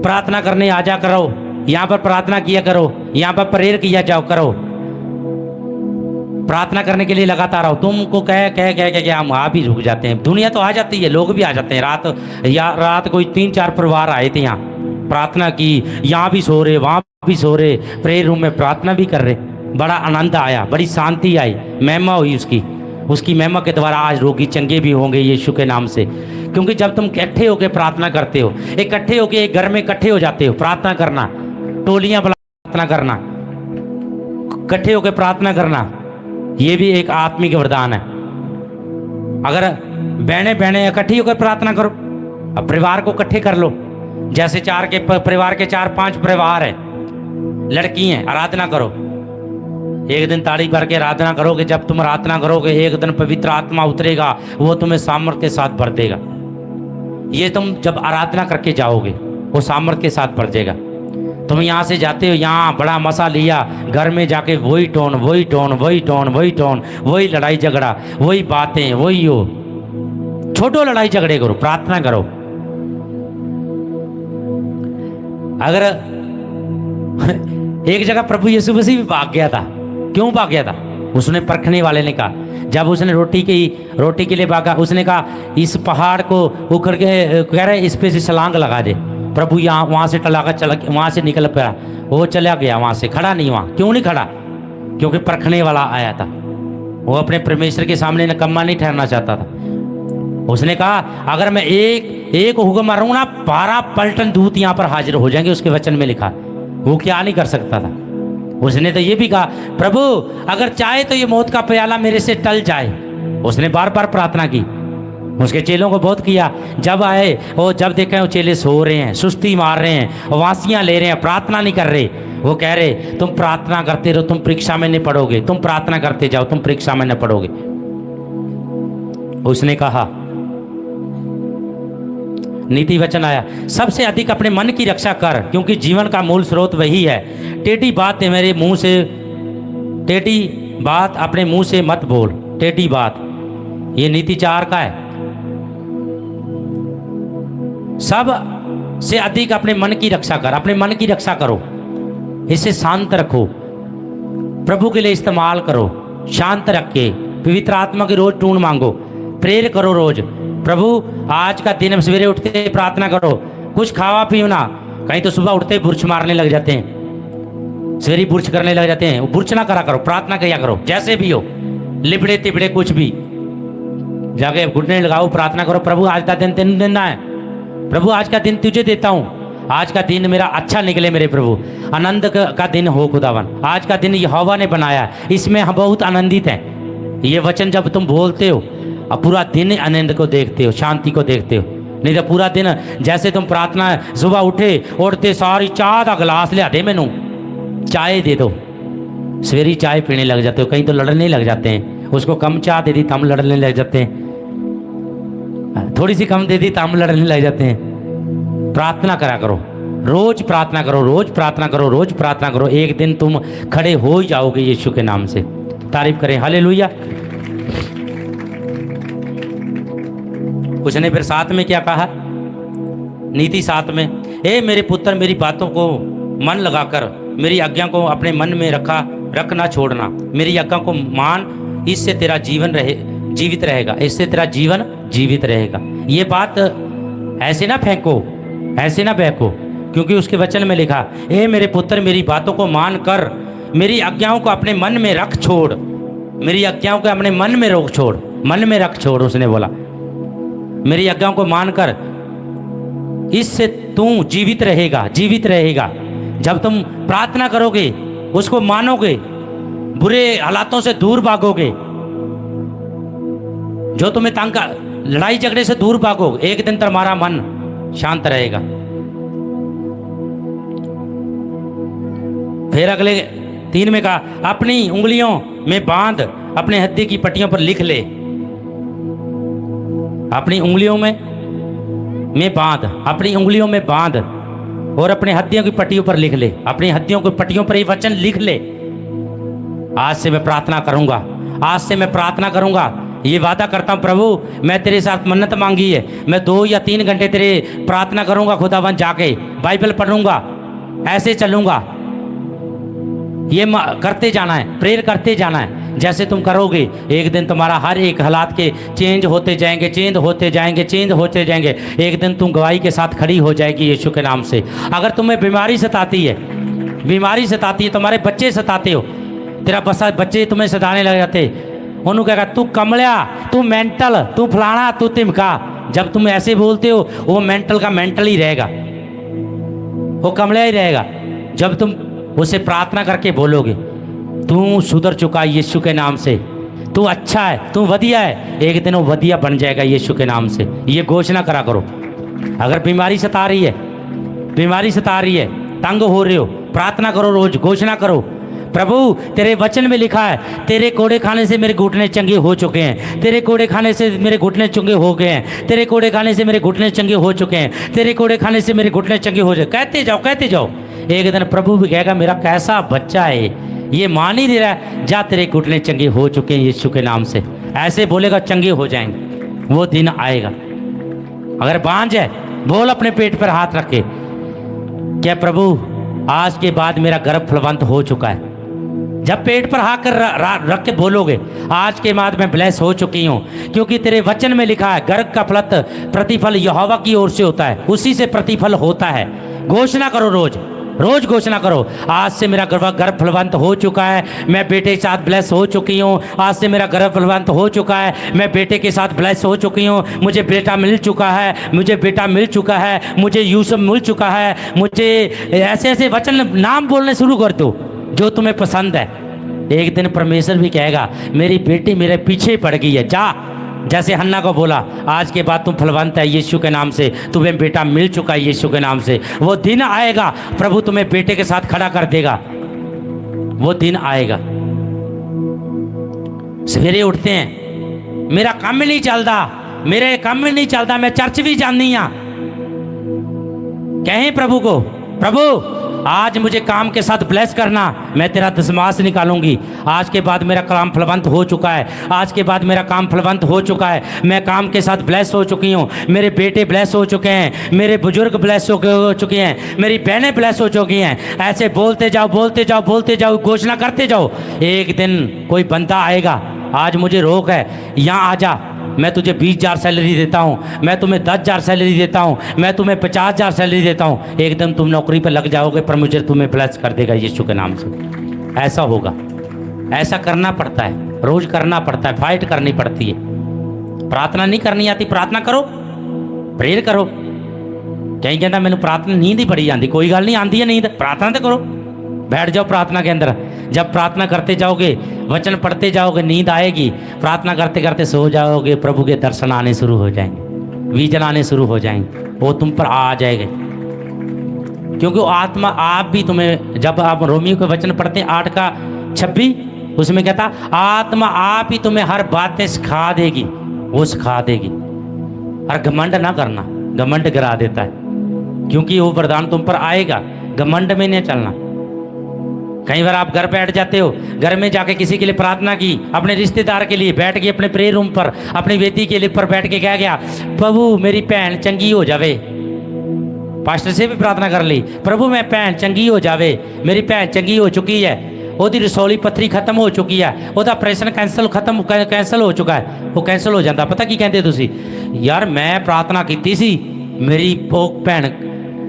प्रार्थना करने आ जा करो, यहाँ पर प्रार्थना किया करो, यहाँ पर प्रेयर किया जाओ करो, प्रार्थना करने के लिए लगातार आओ। तुमको कह कह कह कह हम आ भी रुक जाते हैं, दुनिया तो आ जाती है, लोग भी आ जाते हैं। रात कोई 3-4 परिवार आए थे यहाँ, प्रार्थना की, यहाँ भी सो रहे, वहाँ भी सो रहे, प्रेयर रूम में प्रार्थना भी कर रहे। बड़ा आनंद आया, बड़ी शांति आई, महिमा हुई उसकी महिमा के द्वारा आज रोगी चंगे भी होंगे यीशु के नाम से। क्योंकि जब तुम इकट्ठे होकर प्रार्थना करते हो, इकट्ठे होकर एक घर में इकट्ठे हो जाते हो, प्रार्थना करना, टोलियां प्रार्थना करना, इकट्ठे होकर प्रार्थना करना, ये भी एक आत्मिक वरदान है। अगर बहने बहने इकट्ठी होकर प्रार्थना करो, अब परिवार को इकट्ठे कर लो। जैसे परिवार के 4-5 परिवार है, लड़की हैं, आराधना करो। एक दिन ताड़ी भर के आराधना करोगे, जब तुम आराधना करोगे एक दिन पवित्र आत्मा उतरेगा, वो तुम्हें सामर्थ के साथ भर देगा। ये तुम जब आराधना करके जाओगे वो सामर्थ के साथ भर देगा। तुम यहाँ से जाते हो, यहाँ बड़ा मसा लिया, घर में जाके वही टोन वही टोन वही टोन वही टोन, वही लड़ाई झगड़ा, वही बातें, वही हो। छोटो लड़ाई झगड़े करो, प्रार्थना करो। अगर एक जगह प्रभु यीशु मसीह भी भाग गया था। क्यों भाग गया था? उसने परखने वाले ने कहा, जब उसने रोटी के लिए भागा, उसने कहा इस पहाड़ को उखड़ के, कह रहे इस पे से छलांग लगा दे। प्रभु यहाँ वहाँ से वहाँ से निकल पाया, वो चला गया, वहाँ से खड़ा नहीं। वहाँ क्यों नहीं खड़ा? क्योंकि परखने वाला आया था। वो अपने परमेश्वर के सामने निकम्मा नहीं ठहरना चाहता था। उसने कहा अगर मैं एक हुक्म मारूँ ना, 12 पलटन दूत यहाँ पर हाजिर हो जाएंगे, उसके वचन में लिखा। वो क्या नहीं कर सकता था? उसने तो ये भी कहा प्रभु अगर चाहे तो ये मौत का प्याला मेरे से टल जाए। उसने बार बार प्रार्थना की। उसके चेलों को बहुत किया। जब आए और जब देखे वो चेले सो रहे हैं, सुस्ती मार रहे हैं, वासियाँ ले रहे हैं, प्रार्थना नहीं कर रहे। वो कह रहे तुम प्रार्थना करते रहो, तुम परीक्षा में नहीं पढ़ोगे, तुम प्रार्थना करते जाओ, तुम परीक्षा में नहीं पढ़ोगे। उसने कहा, नीति वचन आया, सबसे अधिक अपने मन की रक्षा कर, क्योंकि जीवन का मूल स्रोत वही है। टेढ़ी बात मेरे मुंह से, टेढ़ी बात अपने मुंह से मत बोल। टेढ़ी बात, ये नीति 4 का है। सब से अधिक अपने मन की रक्षा कर, अपने मन की रक्षा करो, इसे शांत रखो, प्रभु के लिए इस्तेमाल करो, शांत रख के पवित्र आत्मा की रोज टूण मांगो, प्रेयर करो रोज। प्रभु आज का दिन सवेरे उठते प्रार्थना करो, कुछ खावा पियो ना। कहीं तो सुबह उठते बुर्च मारने लग जाते हैं, सवेरे बुर्च करने लग जाते हैं। वो बुर्च ना करा करो, प्रार्थना किया करो, जैसे भी हो, लिबड़े तिबड़े कुछ भी, जाके घुटने लगाओ, प्रार्थना करो। प्रभु आज का दिन तेन देना है, प्रभु आज का दिन तुझे देता हूँ, आज का दिन मेरा अच्छा निकले मेरे प्रभु। आनंद का दिन हो खुदावन, आज का दिन यहोवा ने बनाया, इसमें हम बहुत आनंदित हैं। ये वचन जब तुम बोलते हो अब पूरा दिन आनंद को देखते हो, शांति को देखते हो। नहीं तो पूरा दिन जैसे तुम प्रार्थना, सुबह उठते सारी चाह का गिलास लिया दे, मैनू चाय दे दो, सवेरी चाय पीने लग जाते हो। कहीं तो लड़ने लग जाते हैं, उसको कम चाह दे दी तो हम लड़ने लग जाते हैं, थोड़ी सी कम दे दी तो हम लड़ने लग जाते हैं। प्रार्थना करा करो, रोज प्रार्थना करो, रोज प्रार्थना करो, रोज प्रार्थना करो। एक दिन तुम खड़े हो ही जाओगे यीशु के नाम से। तारीफ करें, हालेलुया। उसने फिर साथ में क्या कहा? नीति 7 में, ए मेरे पुत्र मेरी बातों को मन लगाकर मेरी आज्ञा को अपने मन में रखना छोड़ना। मेरी आज्ञा को मान, इससे तेरा जीवन जीवित रहेगा, इससे तेरा जीवन जीवित रहेगा। ये बात ऐसे ना फेंको, ऐसे ना बहको, क्योंकि उसके वचन में लिखा, ए मेरे पुत्र मेरी बातों को मान कर मेरी आज्ञाओं को अपने मन में रख छोड़। मेरी आज्ञाओं को अपने मन में रोक छोड़, मन में रख छोड़। उसने बोला मेरी आज्ञाओं को मानकर, इससे तू जीवित रहेगा, जीवित रहेगा। जब तुम प्रार्थना करोगे, उसको मानोगे, बुरे हालातों से दूर भागोगे, जो तुम्हें तंग लड़ाई झगड़े से दूर भागो, एक दिन तुम्हारा मन शांत रहेगा। फिर अगले 3 में कहा, अपनी उंगलियों में बांध, अपने हड्डी की पट्टियों पर लिख ले। अपनी उंगलियों में बांध, अपनी उंगलियों में बांध और अपने हड्डियों की पट्टियों पर लिख ले। अपनी हड्डियों की पट्टियों पर ये वचन लिख ले। आज से मैं प्रार्थना करूंगा, आज से मैं प्रार्थना करूंगा। ये वादा करता हूँ प्रभु, मैं तेरे साथ मन्नत मांगी है, मैं 2 या 3 घंटे तेरे प्रार्थना करूंगा खुदावन, जाके बाइबल पढ़ूंगा, ऐसे चलूंगा। ये करते जाना है, प्रेयर करते जाना है। जैसे तुम करोगे एक दिन तुम्हारा हर एक हालात के चेंज होते जाएंगे, चेंज होते जाएंगे, चेंज होते जाएंगे। एक दिन तुम गवाही के साथ खड़ी हो जाएगी यीशु के नाम से। अगर तुम्हें बीमारी सताती है, बीमारी सताती है, तुम्हारे बच्चे सताते हो, तेरा बच्चे तुम्हें सताने लग जाते, उन्होंने कहेगा तू कमलिया, तू मेंटल, तू फलाना, तू तिमका। जब तुम ऐसे बोलते हो वो मेंटल का मेंटल ही रहेगा, वो कमलिया ही रहेगा। जब तुम उसे प्रार्थना करके बोलोगे तू सुधर चुका यीशु के नाम से, तू अच्छा है, तू वधिया है, एक दिन वो वधिया बन जाएगा यीशु के नाम से। ये घोषणा करा करो। अगर बीमारी सता रही है, बीमारी सता रही है, तंग हो रहे हो, प्रार्थना करो, रोज घोषणा करो, प्रभु तेरे वचन में लिखा है, तेरे कोड़े खाने से मेरे घुटने चंगे हो चुके हैं, तेरे कोड़े खाने से मेरे घुटने चंगे हो गए हैं, तेरे कोड़े खाने से मेरे घुटने चंगे हो चुके हैं, तेरे कोड़े खाने से मेरे घुटने चंगे हो जाए। कहते जाओ, कहते जाओ। एक दिन प्रभु भी कहेगा मेरा कैसा बच्चा है, ये मान ही नहीं रहा, जा तेरे घुटने चंगे हो चुके हैं यीशु के नाम से। ऐसे बोलेगा चंगे हो जाएंगे, वो दिन आएगा। अगर बांझ है, बोल अपने पेट पर हाथ रख के, क्या प्रभु आज के बाद मेरा गर्भ फलवंत हो चुका है। जब पेट पर हाथ कर रख के बोलोगे आज के बाद मैं ब्लेस हो चुकी हूँ, क्योंकि तेरे वचन में लिखा है गर्भ का प्रतिफल यहोवा की ओर से होता है, उसी से प्रतिफल होता है। घोषणा करो, रोज रोज घोषणा करो, आज से मेरा गर्भ फलवंत हो चुका है, मैं बेटे के साथ ब्लेस हो चुकी हूँ। आज से मेरा गर्भ फलवंत हो चुका है, मैं बेटे के साथ ब्लेस हो चुकी हूँ। मुझे बेटा मिल चुका है, मुझे बेटा मिल चुका है, मुझे यूसुफ मिल चुका है। मुझे ऐसे ऐसे वचन नाम बोलने शुरू कर दो जो तुम्हें पसंद है। एक दिन परमेश्वर भी कहेगा मेरी बेटी मेरे पीछे पड़ गई है, जा। जैसे हन्ना को बोला आज के बाद तुम फलवंत है यीशु के नाम से, तुम्हें बेटा मिल चुका है यीशु के नाम से। वो दिन आएगा प्रभु तुम्हें बेटे के साथ खड़ा कर देगा, वो दिन आएगा। सवेरे उठते हैं, मेरा काम ही नहीं चलता, मेरे काम में नहीं चलता, मैं चर्च भी जानी हाँ। कहें प्रभु को, प्रभु आज मुझे काम के साथ ब्लेस करना, मैं तेरा दशमास निकालूंगी। आज के बाद मेरा काम फलवंत हो चुका है, आज के बाद मेरा काम फलवंत हो चुका है, मैं काम के साथ ब्लेस हो चुकी हूँ। मेरे बेटे ब्लेस हो चुके हैं, मेरे बुजुर्ग ब्लेस हो चुके हैं, मेरी बहनें ब्लेस हो चुकी हैं। ऐसे बोलते जाओ, बोलते जाओ, बोलते जाओ, घोषणा करते जाओ। एक दिन कोई बंदा आएगा, आज मुझे रोक है, यहाँ आ जा, मैं तुझे 20,000 सैलरी देता हूँ, मैं तुम्हें 10,000 सैलरी देता हूँ, मैं तुम्हें 50,000 सैलरी देता हूँ। एकदम तुम नौकरी पर लग जाओगे, परमेश्वर तुम्हें ब्लेस कर देगा यीशु के नाम से। ऐसा होगा, ऐसा करना पड़ता है, रोज करना पड़ता है, फाइट करनी पड़ती है। प्रार्थना नहीं करनी आती, प्रार्थना करो, प्रेयर करो। कहीं कहता मैंने प्रार्थना नींद ही बड़ी आती, कोई गल नहीं, आती है नींद, प्रार्थना तो करो, बैठ जाओ प्रार्थना के अंदर। जब प्रार्थना करते जाओगे, वचन पढ़ते जाओगे, नींद आएगी, प्रार्थना करते करते सो जाओगे, प्रभु के दर्शन आने शुरू हो जाएंगे, विजन आने शुरू हो जाएंगे, वो तुम पर आ जाएंगे। क्योंकि वो आत्मा आप भी तुम्हें, जब आप रोमियो के वचन पढ़ते हैं 8:26, उसमें कहता आत्मा आप ही तुम्हें हर बातें सिखा देगी, वो सिखा देगी। और घमंड ना करना, घमंड गिरा देता है, क्योंकि वो वरदान तुम पर आएगा, घमंड में नहीं चलना। कई बार आप घर बैठ जाते हो, घर में जाके किसी के लिए प्रार्थना की, अपने रिश्तेदार के लिए बैठ गए, अपने प्रेयर रूम पर अपनी वेदी के लिए पर बैठ के कह गया प्रभु मेरी भैन चंगी हो जावे। पास्टर से भी प्रार्थना कर ली, प्रभु मैं भैन चंगी हो जावे, मेरी भैन चंगी हो चुकी है, ਉਹਦੀ रसौली पत्थरी खत्म हो चुकी है, ਉਹਦਾ ਆਪਰੇਸ਼ਨ कैंसल हो चुका है, वो कैंसल हो जाता। पता की कहते तुसी, यार मैं प्रार्थना की सी, मेरी भैन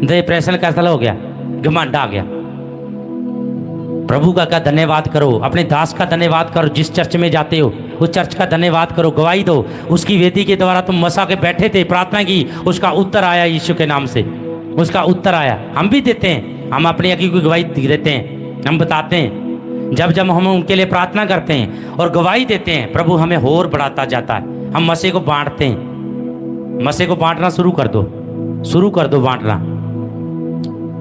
ਦਾ ਆਪਰੇਸ਼ਨ कैंसल हो गया, घमंड आ गया। प्रभु का धन्यवाद करो, अपने दास का धन्यवाद करो, जिस चर्च में जाते हो उस चर्च का धन्यवाद करो, गवाही दो। उसकी वेदी के द्वारा तुम मसा के बैठे थे, प्रार्थना की, उसका उत्तर आया यीशु के नाम से, उसका उत्तर आया। हम भी देते हैं, हम अपनी अकी की गवाही देते हैं, हम बताते हैं। जब जब हम उनके लिए प्रार्थना करते हैं और गवाही देते हैं, प्रभु हमें और बढ़ाता जाता है, हम मसे को बांटते हैं। मसे को बांटना शुरू कर दो, शुरू कर दो, बांटना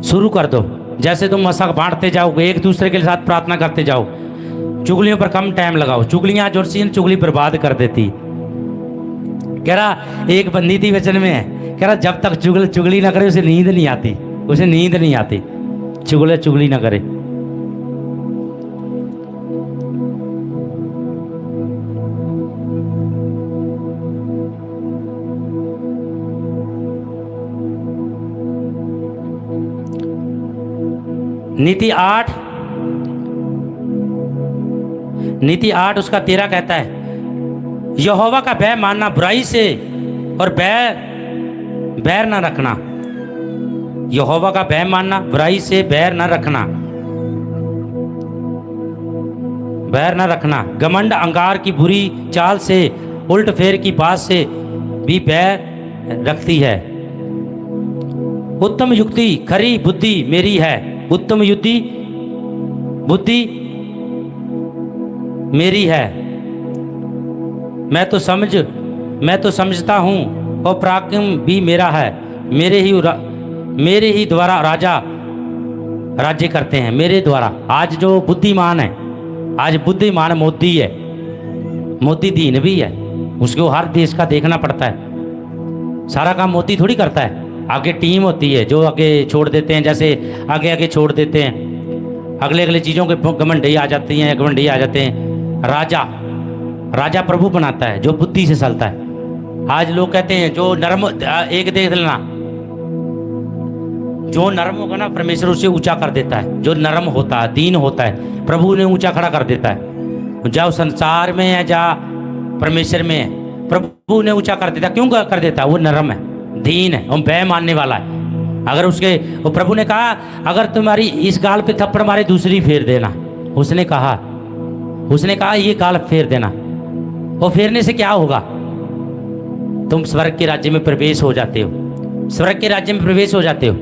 शुरू कर दो। जैसे तुम मसा बांटते जाओगे, एक दूसरे के साथ प्रार्थना करते जाओ, चुगलियों पर कम टाइम लगाओ। चुगलियां जो सी चुगली बर्बाद कर देती। कह रहा एक बंदी थी वचन में है, कह रहा जब तक चुगली ना करे उसे नींद नहीं आती, उसे नींद नहीं आती, चुगली ना करे। नीति 8 उसका 13 कहता है, यहोवा का भय मानना, बुराई से और बैर ना रखना। यहोवा का भय मानना, बुराई से बैर ना रखना, बैर ना रखना। घमंड अहंकार की बुरी चाल से, उल्ट फेर की बात से भी बैर रखती है। उत्तम युक्ति खरी बुद्धि मेरी है, उत्तम युक्ति बुद्धि मेरी है। मैं तो समझता हूँ और पराक्रम भी मेरा है। मेरे ही द्वारा राजा राज्य करते हैं, मेरे द्वारा। आज जो बुद्धिमान है, आज बुद्धिमान मोदी है, मोदी दीन भी है, उसको हर देश का देखना पड़ता है। सारा काम मोदी थोड़ी करता है, आगे टीम होती है जो आगे छोड़ देते हैं, जैसे आगे छोड़ देते हैं, अगले चीज़ों के घमंडी आ जाती हैं, घमंडी आ जाते हैं। राजा प्रभु बनाता है जो बुद्धि से चलता है। आज लोग कहते हैं जो नरम, एक देख लेना, जो नरम होगा ना परमेश्वर उसे ऊंचा कर देता है। जो नरम होता है, दीन होता है, प्रभु ने ऊंचा खड़ा कर देता है। जब संसार में है, जा परमेश्वर में है, प्रभु ने ऊंचा कर देता। क्यों कर देता है? वो नरम है, दीन है और भय मानने वाला है। अगर उसके, वो प्रभु ने कहा अगर तुम्हारी इस गाल पे थप्पड़ मारे दूसरी फेर देना। उसने कहा ये गाल फेर देना। वो फेरने से क्या होगा? तुम स्वर्ग के राज्य में प्रवेश हो जाते हो, स्वर्ग के राज्य में प्रवेश हो जाते हो।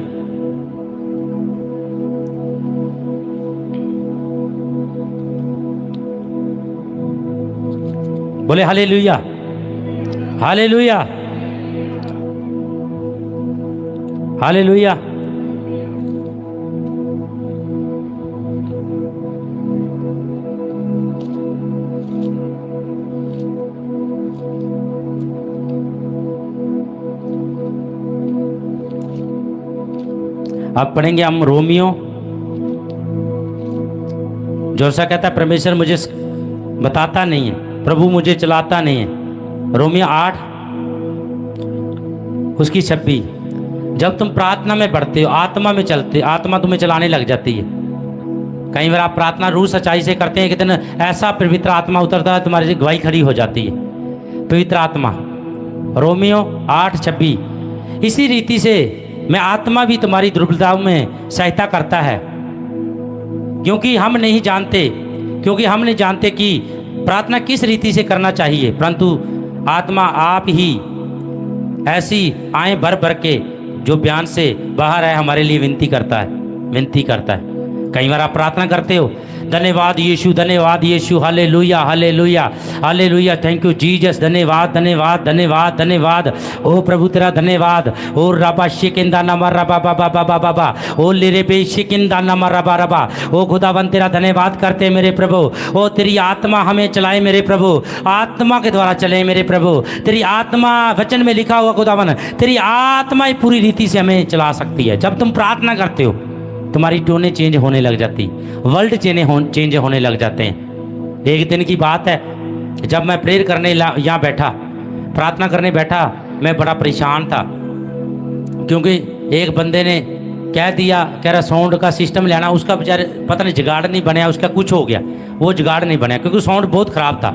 बोले हालेलुया, हालेलुया, हालेलुया। अब पढ़ेंगे हम रोमियो, जो सा कहता है परमेश्वर मुझे बताता नहीं है, प्रभु मुझे चलाता नहीं है। रोमियो 8 उसकी 26। जब तुम प्रार्थना में बढ़ते हो, आत्मा में चलते, आत्मा तुम्हें चलाने लग जाती है। कई बार आप प्रार्थना रूह सच्चाई से करते हैं, कितन ऐसा पवित्र आत्मा उतरता है, तुम्हारी गवाही खड़ी हो जाती है, पवित्र आत्मा। रोमियो 8:26। इसी रीति से मैं आत्मा भी तुम्हारी दुर्बलताओं में सहायता करता है, क्योंकि हम नहीं जानते कि प्रार्थना किस रीति से करना चाहिए, परंतु आत्मा आप ही ऐसी आए भर भर के जो बयान से बाहर है हमारे लिए विनती करता है। कई बार आप प्रार्थना करते हो, धन्यवाद यीशु, धन्यवाद यीशु, हालेलुया, हालेलुया, हालेलुया, थैंक यू जीसस, धन्यवाद, धन्यवाद, धन्यवाद, धन्यवाद। ओ प्रभु तेरा धन्यवाद। ओ रबा शिकिंदा नमा रबा बाबा बाबा बाबा, ओ लेरे बे शिकिंदा नमा रबा रबा। ओ खुदावन तेरा धन्यवाद करते मेरे प्रभु। ओ तेरी आत्मा हमें चलाए मेरे प्रभु, आत्मा के द्वारा चले मेरे प्रभु। तेरी आत्मा, वचन में लिखा हुआ खुदावन, तेरी आत्मा ही पूरी रीति से हमें चला सकती है। जब तुम प्रार्थना करते हो तुम्हारी टोने चेंज होने लग जाती, वर्ल्ड चेंज होने लग जाते हैं। एक दिन की बात है, जब मैं प्रेयर करने यहाँ बैठा, प्रार्थना करने बैठा, मैं बड़ा परेशान था, क्योंकि एक बंदे ने कह दिया, कह रहा साउंड का सिस्टम लेना। उसका बेचारे पता नहीं जुगाड़ नहीं बनया, उसका कुछ हो गया, वो जुगाड़ नहीं बनया, क्योंकि साउंड बहुत ख़राब था।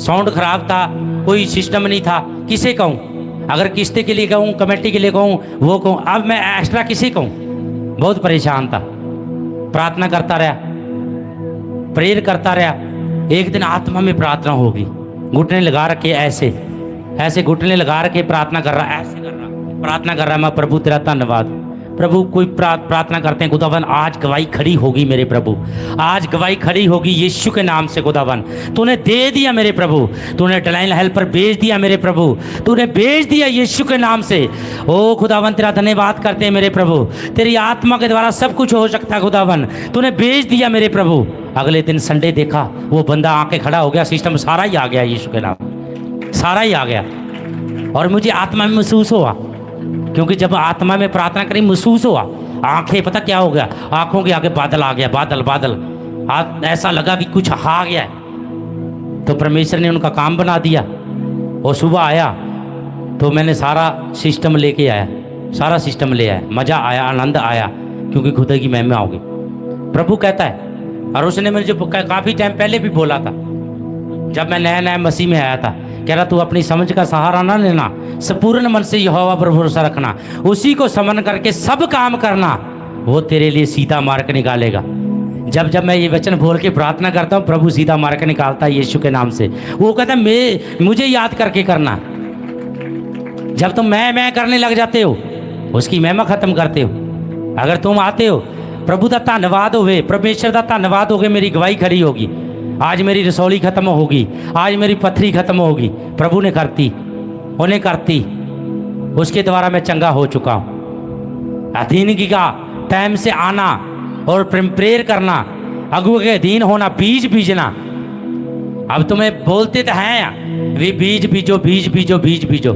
साउंड ख़राब था, कोई सिस्टम नहीं था। किसे कहूँ? अगर किस्ते के लिए कहूँ, कमेटी के लिए कहूँ, वो कहूँ, अब मैं एक्स्ट्रा किसे कहूँ? बहुत परेशान था। प्रार्थना करता रहा, प्रेयर करता रहा। एक दिन आत्मा में प्रार्थना होगी, घुटने लगा रखे, ऐसे घुटने लगा रखे प्रार्थना कर रहा, ऐसे कर रहा, प्रार्थना कर रहा। मैं प्रभु तेरा धन्यवाद, प्रभु कोई प्रार्थना करते हैं खुदावन आज गवाही खड़ी होगी मेरे प्रभु, आज गवाही खड़ी होगी यीशु के नाम से खुदावन। तूने दे दिया मेरे प्रभु, तूने डिवाइन हेल्पर भेज दिया मेरे प्रभु, तूने भेज दिया यीशु के नाम से। ओ खुदावन तेरा धन्यवाद करते हैं मेरे प्रभु, तेरी आत्मा के द्वारा सब कुछ हो सकता है खुदावन, तूने भेज दिया मेरे प्रभु। अगले दिन संडे देखा वो बंदा आके खड़ा हो गया, सिस्टम सारा ही आ गया यीशु के नाम, सारा ही आ गया। और मुझे आत्मा में महसूस हुआ, क्योंकि जब आत्मा में प्रार्थना करी महसूस हुआ, आंखें पता क्या हो गया, आंखों के आगे बादल आ गया, बादल बादल ऐसा लगा कि कुछ आ गया है। तो परमेश्वर ने उनका काम बना दिया। और सुबह आया तो मैंने सारा सिस्टम लेके आया, सारा सिस्टम ले आया, मज़ा आया, आनंद आया, क्योंकि खुदा की महिमा होगी। प्रभु कहता है, और उसने मुझे काफ़ी टाइम पहले भी बोला था, जब मैं नया नया मसीह में आया था, कह रहा तू अपनी समझ का सहारा ना लेना, संपूर्ण मन से यहोवा पर भरोसा रखना, उसी को समन करके सब काम करना, वो तेरे लिए सीधा मार्ग निकालेगा। जब जब मैं ये वचन बोल के प्रार्थना करता हूँ, प्रभु सीधा मार्ग निकालता है यीशु के नाम से। वो कहता है मुझे याद करके करना। जब तुम मैं करने लग जाते हो, उसकी महिमा खत्म करते हो। अगर तुम आते हो, प्रभु का धन्यवाद होवे, परमेश्वर का धन्यवाद होगे, मेरी गवाही खड़ी होगी, आज मेरी रसौली खत्म होगी, आज मेरी पथरी खत्म होगी, प्रभु ने करती, उन्हें करती, उसके द्वारा मैं चंगा हो चुका हूँ। अधीनगी का टाइम से आना और प्रेयर करना, अगुआ के अधीन होना, बीज बीजना। अब तुम्हें बोलते तो हैं वे बीज बीजो, बीज बीजो, बीज बीजो,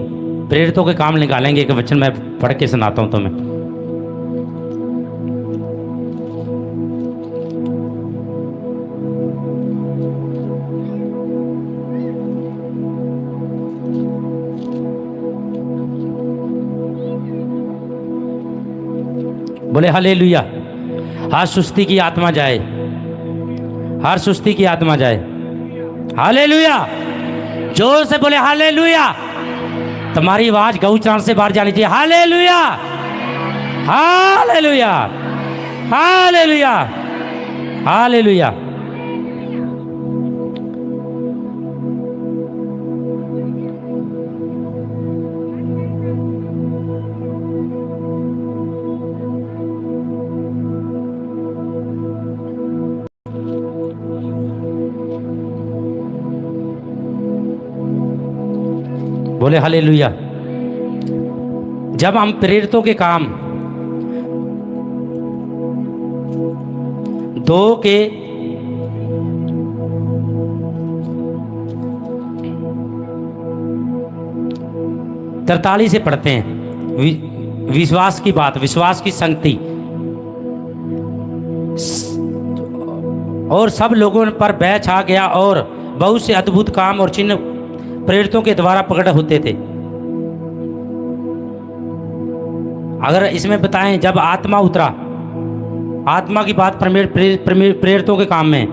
प्रेरितों के काम निकालेंगे। एक वचन मैं पढ़ के सुनाता हूँ तुम्हें। बोले हालेलुया। हर सुस्ती की आत्मा जाए, हर सुस्ती की आत्मा जाए। हालेलुया, जोर से बोले हालेलुया। तुम्हारी आवाज गौचान से बाहर जानी चाहिए। हालेलुया, हालेलुया, हालेलुया, हालेलुया। बोले हालेलुया। जब हम प्रेरितों के काम 2 के 43 से पढ़ते हैं, विश्वास की बात, विश्वास की संगति, और सब लोगों पर भय छा गया और बहुत से अद्भुत काम और चिन्ह प्रेरितों के द्वारा प्रकट होते थे। अगर इसमें बताएं, जब आत्मा उतरा, आत्मा की बात प्रेरितों के काम में,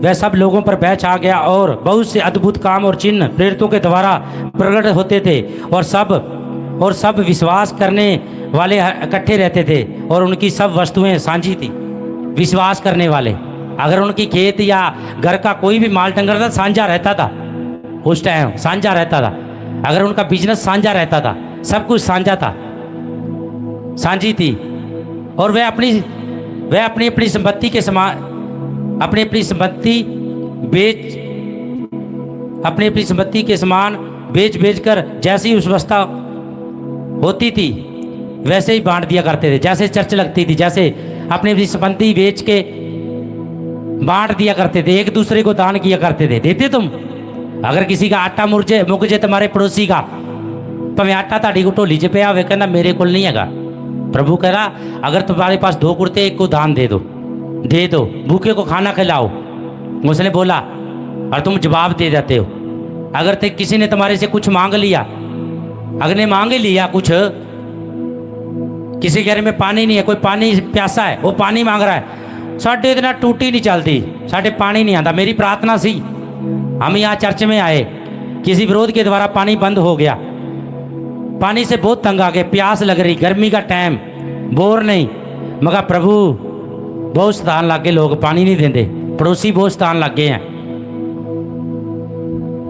वह सब लोगों पर भय छा गया और बहुत से अद्भुत काम और चिन्ह प्रेरितों के द्वारा प्रकट होते थे, और सब विश्वास करने वाले इकट्ठे रहते थे, और उनकी सब वस्तुएं साझी थी। विश्वास करने वाले, अगर उनकी खेत या घर का कोई भी माल डंगर था, साझा रहता था, उस टाइम साझा रहता था। अगर उनका बिजनेस साझा रहता था, सब कुछ साझा था, साझी थी। और वह अपनी संपत्ति के समान अपनी संपत्ति के समान बेच कर जैसी उस अवस्था होती थी वैसे ही बांट दिया करते थे। जैसे चर्च लगती थी, जैसे अपनी संपत्ति बेच के बांट दिया करते थे, एक दूसरे को दान किया करते थे। देते तुम? अगर किसी का आटा मुक जे तुम्हारे पड़ोसी का, तुम्हें आटा ताड़ी को ढोली च पे आवे, कहना मेरे को नहीं हैगा। प्रभु कह रहा, अगर तुम्हारे पास 2 कुर्ते, एक को दान दे दो, भूखे को खाना खिलाओ। उसने बोला, और तुम जवाब दे देते हो। अगर किसी ने तुम्हारे से कुछ मांग लिया, अगर ने मांग लिया कुछ, किसी घर में पानी नहीं है, कोई पानी प्यासा है, वो पानी मांग रहा है, साढ़े इतना टूटी नहीं चलती, साढ़े पानी नहीं आता। मेरी प्रार्थना सी, हम यहाँ चर्च में आए, किसी विरोध के द्वारा पानी बंद हो गया, पानी से बहुत तंग आ गए, प्यास लग रही, गर्मी का टाइम, बोर नहीं, मगर प्रभु बहुत स्थान लग गए, लोग पानी नहीं देते, पड़ोसी बहुत स्थान लग गए हैं,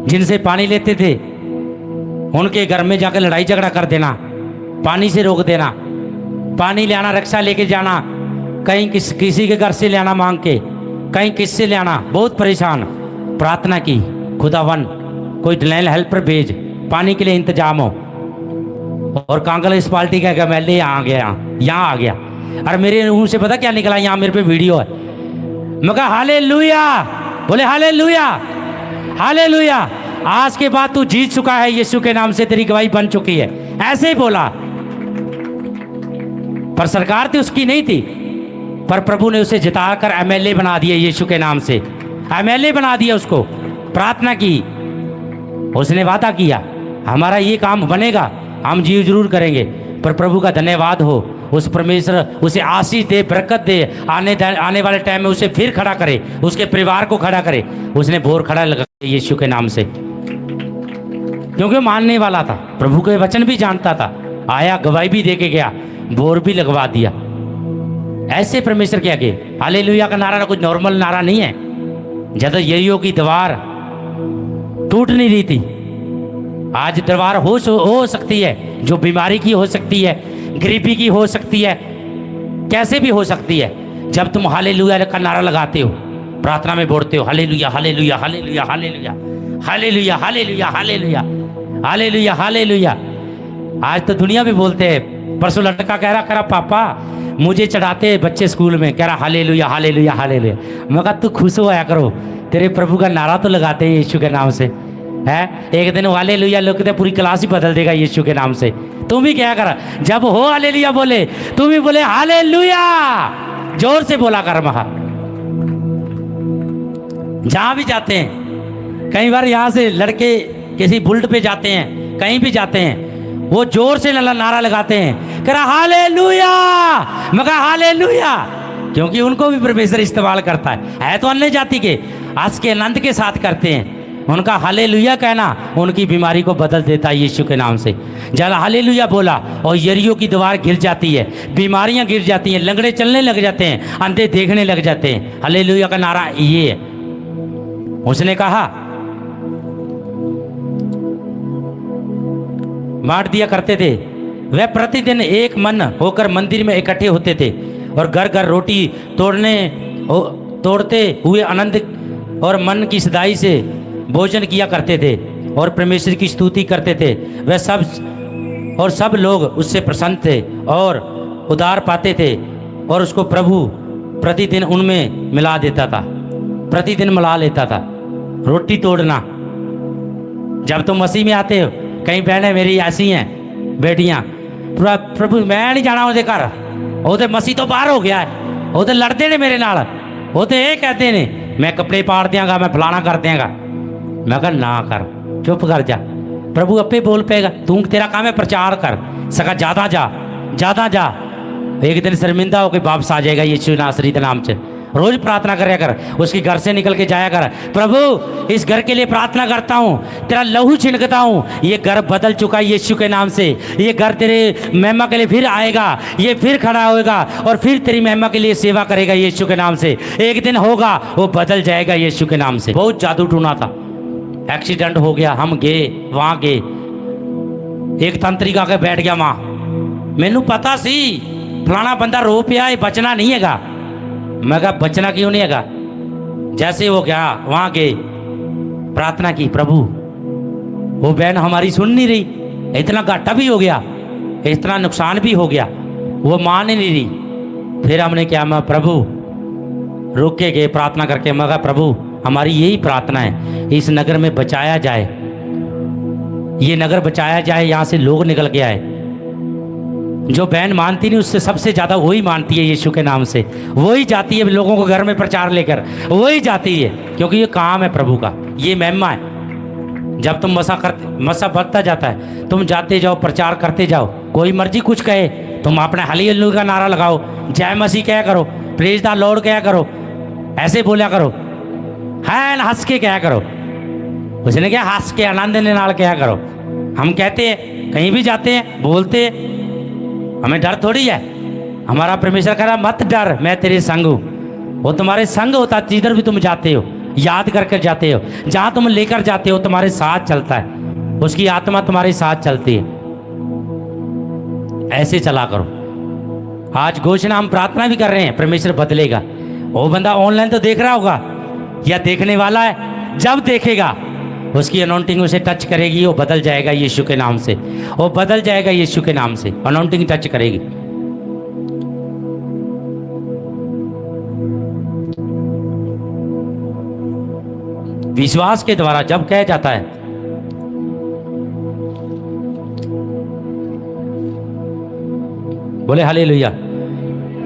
जिनसे पानी लेते थे उनके घर में जाकर लड़ाई झगड़ा कर देना, पानी से रोक देना, पानी ले आना, रिक्शा लेके जाना, कहीं किसी के घर से ले आना मांग के, कहीं किससे ले आना, बहुत परेशान। प्रार्थना की, खुदावन कोई डिवाइन हेल्पर भेज, पानी के लिए इंतजाम हो। और कांगल इस पार्टी का MLA यहाँ आ गया। और मेरे मुंह से पता क्या निकला, यहाँ मेरे पे वीडियो है। मैं कहा हालेलुया, बोले हालेलुया, हालेलुया, आज के बाद तू जीत चुका है, यीशु के नाम से तेरी गवाही बन चुकी है, ऐसे ही बोला। पर सरकार तो उसकी नहीं थी, पर प्रभु ने उसे जिताकर MLA बना दिया, यीशु के नाम से MLA बना दिया उसको। प्रार्थना की, उसने वादा किया हमारा ये काम बनेगा, हम जी जरूर करेंगे। पर प्रभु का धन्यवाद हो, उस परमेश्वर उसे आशीष दे, बरकत दे, आने वाले टाइम में उसे फिर खड़ा करे, उसके परिवार को खड़ा करे। उसने भोर खड़ा लगा यीशु के नाम से, क्योंकि वो मानने वाला था, प्रभु के वचन भी जानता था। आया, गवाही भी दे के गया, भोर भी लगवा दिया। ऐसे परमेश्वर के आगे हालेलुया का नारा कुछ नॉर्मल नारा नहीं है। जब यरीहो की दीवार टूट नहीं रही थी, आज दीवार हो सकती है, जो बीमारी की हो सकती है, गरीबी की हो सकती है, कैसे भी हो सकती है। जब तुम हालेलुया का नारा लगाते हो, प्रार्थना में बोलते हो हालेलुया हालेलुया हालेलुया हालेलुया हालेलुया हालेलुया हालेलुया हालेलुया हालेलुया। आज तो दुनिया में बोलते हैं। परसों लड़का कह रहा पापा मुझे चढ़ाते बच्चे स्कूल में, कह रहा हालेलुया हालेलुया हालेलुया। मैं कहा तू खुश हो आया करो, तेरे प्रभु का नारा तो लगाते हैं यीशु के नाम से, है। एक दिन हालेलुया लोग कहते पूरी क्लास ही बदल देगा यीशु के नाम से। तुम भी क्या कर, जब हो हालेलुया बोले, तुम भी बोले हालेलुया, जोर से बोला कर। महा जहां भी जाते हैं, कई बार यहाँ से लड़के किसी बुलेट पे जाते हैं, कहीं भी जाते हैं, वो जोर से नारा लगाते हैं, कह रहा हालेलुया। मैं कहा हालेलुया, क्योंकि उनको भी परमेश्वर इस्तेमाल करता है तो अन्य जाति के हंस के आनंद के साथ करते हैं। उनका हालेलुया कहना उनकी बीमारी को बदल देता है यीशु के नाम से। जब हालेलुया बोला और यरीहो की दीवार गिर जाती है, बीमारियां गिर जाती हैं, लंगड़े चलने लग जाते हैं, अंधे देखने लग जाते हैं। हालेलुया का नारा ये है। उसने कहा बांट दिया करते थे। वह प्रतिदिन एक मन होकर मंदिर में इकट्ठे होते थे और घर घर रोटी तोड़ते हुए आनंद और मन की सदाई से भोजन किया करते थे और परमेश्वर की स्तुति करते थे। वह सब लोग उससे प्रसन्न थे और उद्धार पाते थे और उसको प्रभु प्रतिदिन उनमें मिला देता था, प्रतिदिन मिला लेता था। रोटी तोड़ना, जब तुम मसीह में आते हो, कई बहनें मेरी ऐसी हैं बेटियां, प्रभु मैं नहीं जाना ਉਹਦੇ घर, वो तो मसीह तो बाहर हो गया है, वो तो लड़ते ने मेरे नाल, वो तो ये कहते ने मैं कपड़े पाड़ देंगा, मैं फलाना कर देंगा। मैं कहा ना कर, चुप कर जा, प्रभु अपे बोल पेगा, तू तेरा काम है प्रचार कर सका, ज्यादा जा। एक दिन शर्मिंदा होकर वापस आ जाएगा यीशु नासरी के नाम से। रोज प्रार्थना करया कर, उसके घर से निकल के जाया कर, प्रभु इस घर के लिए प्रार्थना करता हूँ, तेरा लहू छिड़कता हूँ, ये घर बदल चुका है यीशु के नाम से, ये घर तेरे महिमा के लिए फिर आएगा, ये फिर खड़ा होएगा और फिर तेरी महिमा के लिए सेवा करेगा यीशु के नाम से। एक दिन होगा वो बदल जाएगा यीशु के नाम से। बहुत जादू टूना था, एक्सीडेंट हो गया, हम गए वहाँ गए, एक तंत्रिक आके बैठ गया वहाँ, मैनू पता सी फलाना बंदा रो पिया, ये बचना नहीं हैगा। मैं कहा बचना क्यों नहीं हैगा। जैसे वो गया वहाँ गए, प्रार्थना की, प्रभु वो बहन हमारी सुन नहीं रही, इतना घाटा भी हो गया, इतना नुकसान भी हो गया, वो मान ही नहीं रही। फिर हमने क्या, मैं प्रभु रुक के गए प्रार्थना करके। मैं कहा प्रभु हमारी यही प्रार्थना है, इस नगर में बचाया जाए, ये नगर बचाया जाए, यहाँ से लोग निकल के आए। जो बहन मानती नहीं, उससे सबसे ज़्यादा वही मानती है यीशु के नाम से, वही जाती है लोगों को घर में प्रचार लेकर, वही जाती है, क्योंकि ये काम है प्रभु का, ये महिमा है। जब तुम मसा बढ़ता जाता है, तुम जाते जाओ, प्रचार करते जाओ, कोई मर्जी कुछ कहे, तुम अपने हालेलुया का नारा लगाओ, जय मसीह क्या करो, प्रेज द लॉर्ड क्या करो, ऐसे बोला करो, है हंस के क्या करो। उसने क्या हंस के आनंद ने नाल क्या करो। हम कहते हैं कहीं भी जाते हैं, बोलते हैं, हमें डर थोड़ी है। हमारा परमेश्वर कह रहा मत डर, मैं तेरे संग हूँ। वो तुम्हारे संग होता, जिधर भी तुम जाते हो याद करके जाते हो, जहाँ तुम लेकर जाते हो तुम्हारे साथ चलता है, उसकी आत्मा तुम्हारे साथ चलती है। ऐसे चला करो। आज घोषणा हम प्रार्थना भी कर रहे हैं, परमेश्वर बदलेगा। वो बंदा ऑनलाइन तो देख रहा होगा या देखने वाला है, जब देखेगा उसकी अनाउंटिंग उसे टच करेगी, वो बदल जाएगा यीशु के नाम से, वो बदल जाएगा यीशु के नाम से, अनाउंटिंग टच करेगी। विश्वास के द्वारा जब कह जाता है, बोले हालेलुया।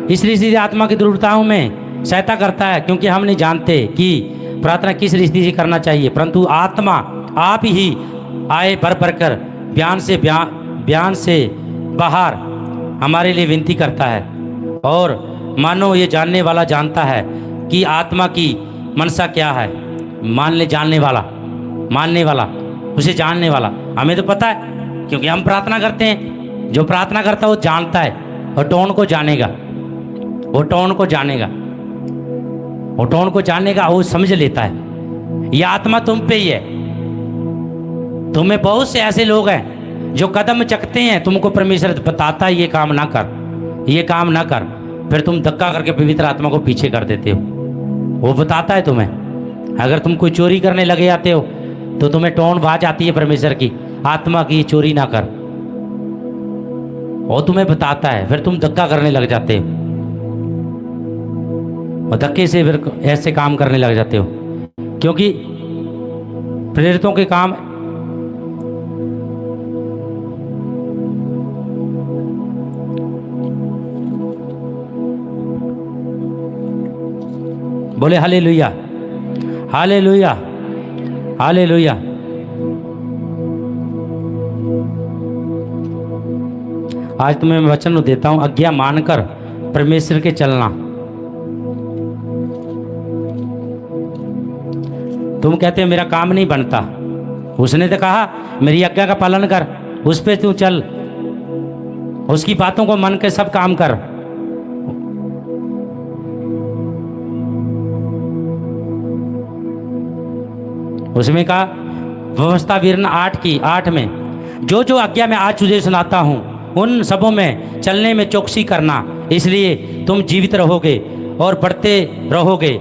इसलिए सीधे आत्मा की दुर्बलताओं में सहायता करता है, क्योंकि हम नहीं जानते कि प्रार्थना किस रीति से करना चाहिए, परंतु आत्मा आप ही आए भर भर कर बयान से बाहर हमारे लिए विनती करता है। और मानो ये जानने वाला जानता है कि आत्मा की मनसा क्या है। जानने वाला उसे जानने वाला, हमें तो पता है क्योंकि हम प्रार्थना करते हैं। जो प्रार्थना करता है वो जानता है और टोन को जानेगा, वो टोन को जानेगा, वो समझ लेता है। ये आत्मा तुम पे ही है। तुम्हें बहुत से ऐसे लोग हैं जो कदम चकते हैं, तुमको परमेश्वर बताता है ये काम ना कर, फिर तुम धक्का करके पवित्र आत्मा को पीछे कर देते हो। वो बताता है तुम्हें। अगर तुम कोई चोरी करने लगे जाते हो तो तुम्हें टोन आवाज आती है परमेश्वर की, आत्मा की, चोरी ना कर। वो तुम्हें बताता है, फिर तुम धक्का करने लग जाते हो और धक्के से फिर ऐसे काम करने लग जाते हो, क्योंकि प्रेरितों के काम बोले हालेलुया, हालेलुया, हालेलुया। आज तुम्हें मैं वचन देता हूं, आज्ञा मानकर परमेश्वर के चलना। तुम कहते हो मेरा काम नहीं बनता, उसने तो कहा मेरी आज्ञा का पालन कर, उस पे तू चल, उसकी बातों को मान के सब काम कर। उसमें कहा व्यवस्था विवरण 8 में जो जो आज्ञा मैं आज तुझे सुनाता हूं उन सबों में चलने में चौकसी करना, इसलिए तुम जीवित रहोगे और बढ़ते रहोगे।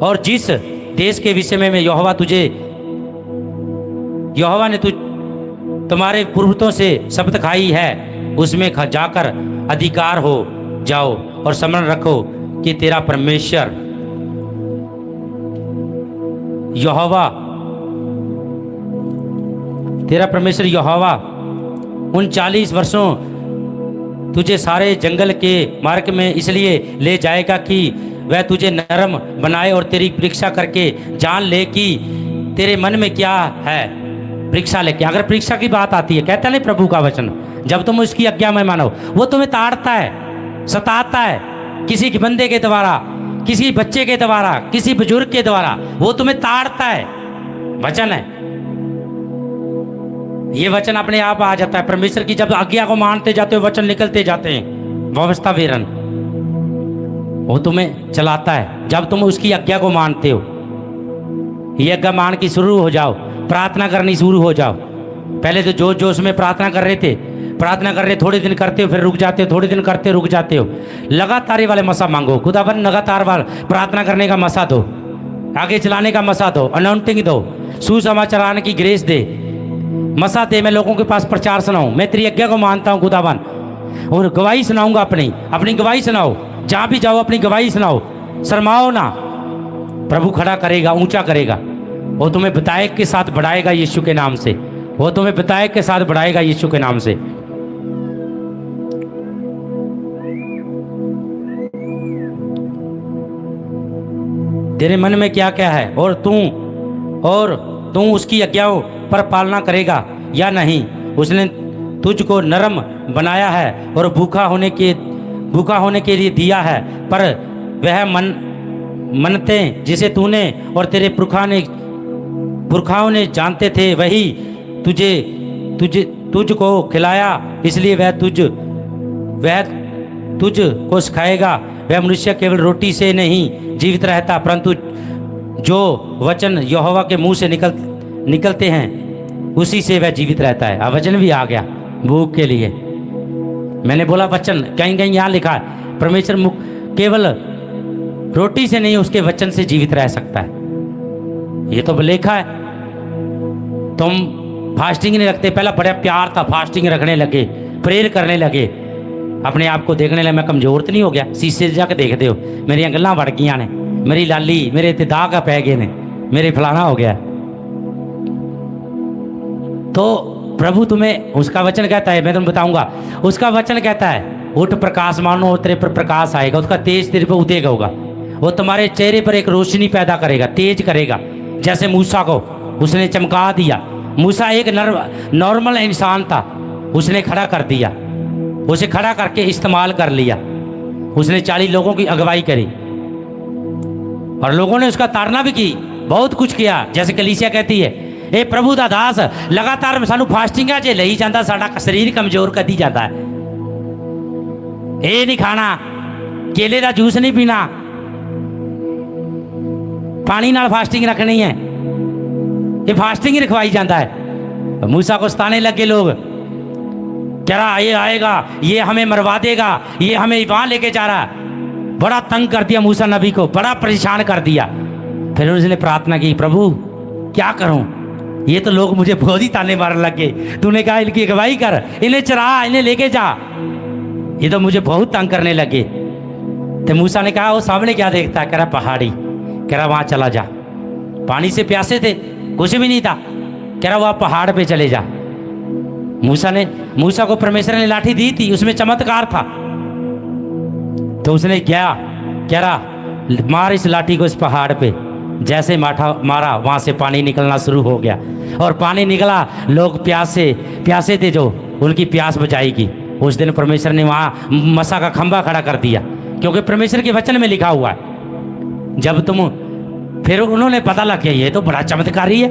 और जिस देश के विषय में यहोवा ने तुम्हारे पूर्वजों से शपथ खाई है, उसमें जाकर अधिकार हो जाओ और स्मरण रखो कि तेरा परमेश्वर यहोवा 39 वर्षों तुझे सारे जंगल के मार्ग में इसलिए ले जाएगा कि वह तुझे नरम बनाए और तेरी परीक्षा करके जान ले कि तेरे मन में क्या है। परीक्षा लेके, अगर परीक्षा की बात आती है, कहता नहीं प्रभु का वचन, जब तुम उसकी आज्ञा में मानो, वो तुम्हें ताड़ता है, सताता है, किसी के बंदे के द्वारा, किसी बच्चे के द्वारा, किसी बुजुर्ग के द्वारा, वो तुम्हें ताड़ता है। वचन है, ये वचन अपने आप आ जाता है। परमेश्वर की जब आज्ञा को मानते जाते हो, वचन निकलते जाते हैं। व्यवस्था विवरण वो तुम्हें चलाता है जब तुम उसकी आज्ञा को मानते हो। ये आज्ञा मान के शुरू हो जाओ, प्रार्थना करनी शुरू हो जाओ। पहले तो जोश जोश में प्रार्थना कर रहे, थोड़े दिन करते हो, फिर रुक जाते हो, थोड़े दिन करते रुक जाते हो। लगातार वाले मसा मांगो, खुदावन लगातार वाल प्रार्थना करने का मसा दो, आगे चलाने का मसा दो, अनाउंटिंग दो, सुसमाचार आने की ग्रेस दे, मसा दे। मैं लोगों के पास प्रचार सुनाऊं, मैं तेरी आज्ञा को मानता हूं खुदावन, और गवाही सुनाऊंगा, अपनी गवाही सुनाओ, जहां भी जाओ अपनी गवाही सुनाओ, शर्माओ ना। प्रभु खड़ा करेगा, ऊंचा करेगा, वो तुम्हें विधायक के साथ बढ़ाएगा यीशु के नाम से, वो तुम्हें विधायक के साथ बढ़ाएगा यीशु के नाम से। तेरे मन में क्या क्या है, और तू उसकी आज्ञाओं पर पालना करेगा या नहीं। उसने तुझको नरम बनाया है और भूखा होने के लिए दिया है, पर वह मनते जिसे तूने और तेरे पुरखाओं ने जानते थे, वही तुझको खिलाया, इसलिए वह तुझको सिखाएगा। वह मनुष्य केवल रोटी से नहीं जीवित रहता, परंतु जो वचन यहोवा के मुंह से निकलते हैं उसी से वह जीवित रहता है। वचन भी आ गया भूख के लिए, मैंने बोला वचन, कहीं कहीं यहाँ लिखा है परमेश्वर केवल रोटी से नहीं उसके वचन से जीवित रह सकता है। ये तो लिखा है। तुम फास्टिंग नहीं रखते, पहला बड़ा प्यार था, फास्टिंग रखने लगे, प्रेयर करने लगे, अपने आप को देखने लगे मैं कमजोर तो नहीं हो गया। शीशे से जाके देखते हो मेरी गल्लां बढ़ गई ने, मेरी लाली मेरे ते दाग पै गए ने, मेरे फलाना हो गया। तो प्रभु तुम्हें, उसका वचन कहता है, मैं तुम्हें बताऊंगा, उसका वचन कहता है उठ प्रकाश मानो, तेरे पर प्रकाश आएगा, उसका तेज तेरे पर उदेगा होगा, वो तुम्हारे चेहरे पर एक रोशनी पैदा करेगा, तेज करेगा। जैसे मूसा को उसने चमका दिया। मूसा एक नॉर्मल इंसान था, उसने खड़ा कर दिया, उसे खड़ा करके इस्तेमाल कर लिया। उसने 40 लोगों की अगुवाई करी और लोगों ने उसका ताड़ना भी की, बहुत कुछ किया। जैसे कलीसिया कहती है ए प्रभु दा दास लगातार सानू फास्टिंग जे लई जाता, साडा शरीर कमजोर कदी जाता है। ये नहीं खाना, केले का जूस नहीं पीना, पानी नाल फास्टिंग रखनी है, ये फास्टिंग ही रखवाई जाता है। मूसा को सताने लगे लोग, कह रहा ये आएगा, ये हमें मरवा देगा, ये हमें वहां लेके जा रहा है। बड़ा तंग कर दिया मूसा नबी को, बड़ा परेशान कर दिया। फिर उसने प्रार्थना की, प्रभु क्या करूं, ये तो लोग मुझे बहुत ही ताने मारने लगे, तूने कहा इनकी अगुवाई कर, इन्हें चरा, इन्हें लेके जा, ये तो मुझे बहुत तंग करने लगे। तो मूसा ने कहा वो सामने क्या देखता है, कह रहा पहाड़ी, कह रहा वहां चला जा। पानी से प्यासे थे, कुछ भी नहीं था, कह रहा वह पहाड़ पे चले जा। मूसा को परमेश्वर ने लाठी दी थी, उसमें चमत्कार था। तो उसने क्या कह रहा, मार इस लाठी को इस पहाड़ पे। जैसे मारा वहां से पानी निकलना शुरू हो गया और पानी निकला, लोग प्यासे थे जो, उनकी प्यास बुझाएगी। उस दिन परमेश्वर ने वहां मसा का खंभा खड़ा कर दिया, क्योंकि परमेश्वर के वचन में लिखा हुआ है जब तुम, फिर उन्होंने पता लग गया ये तो बड़ा चमत्कारी है,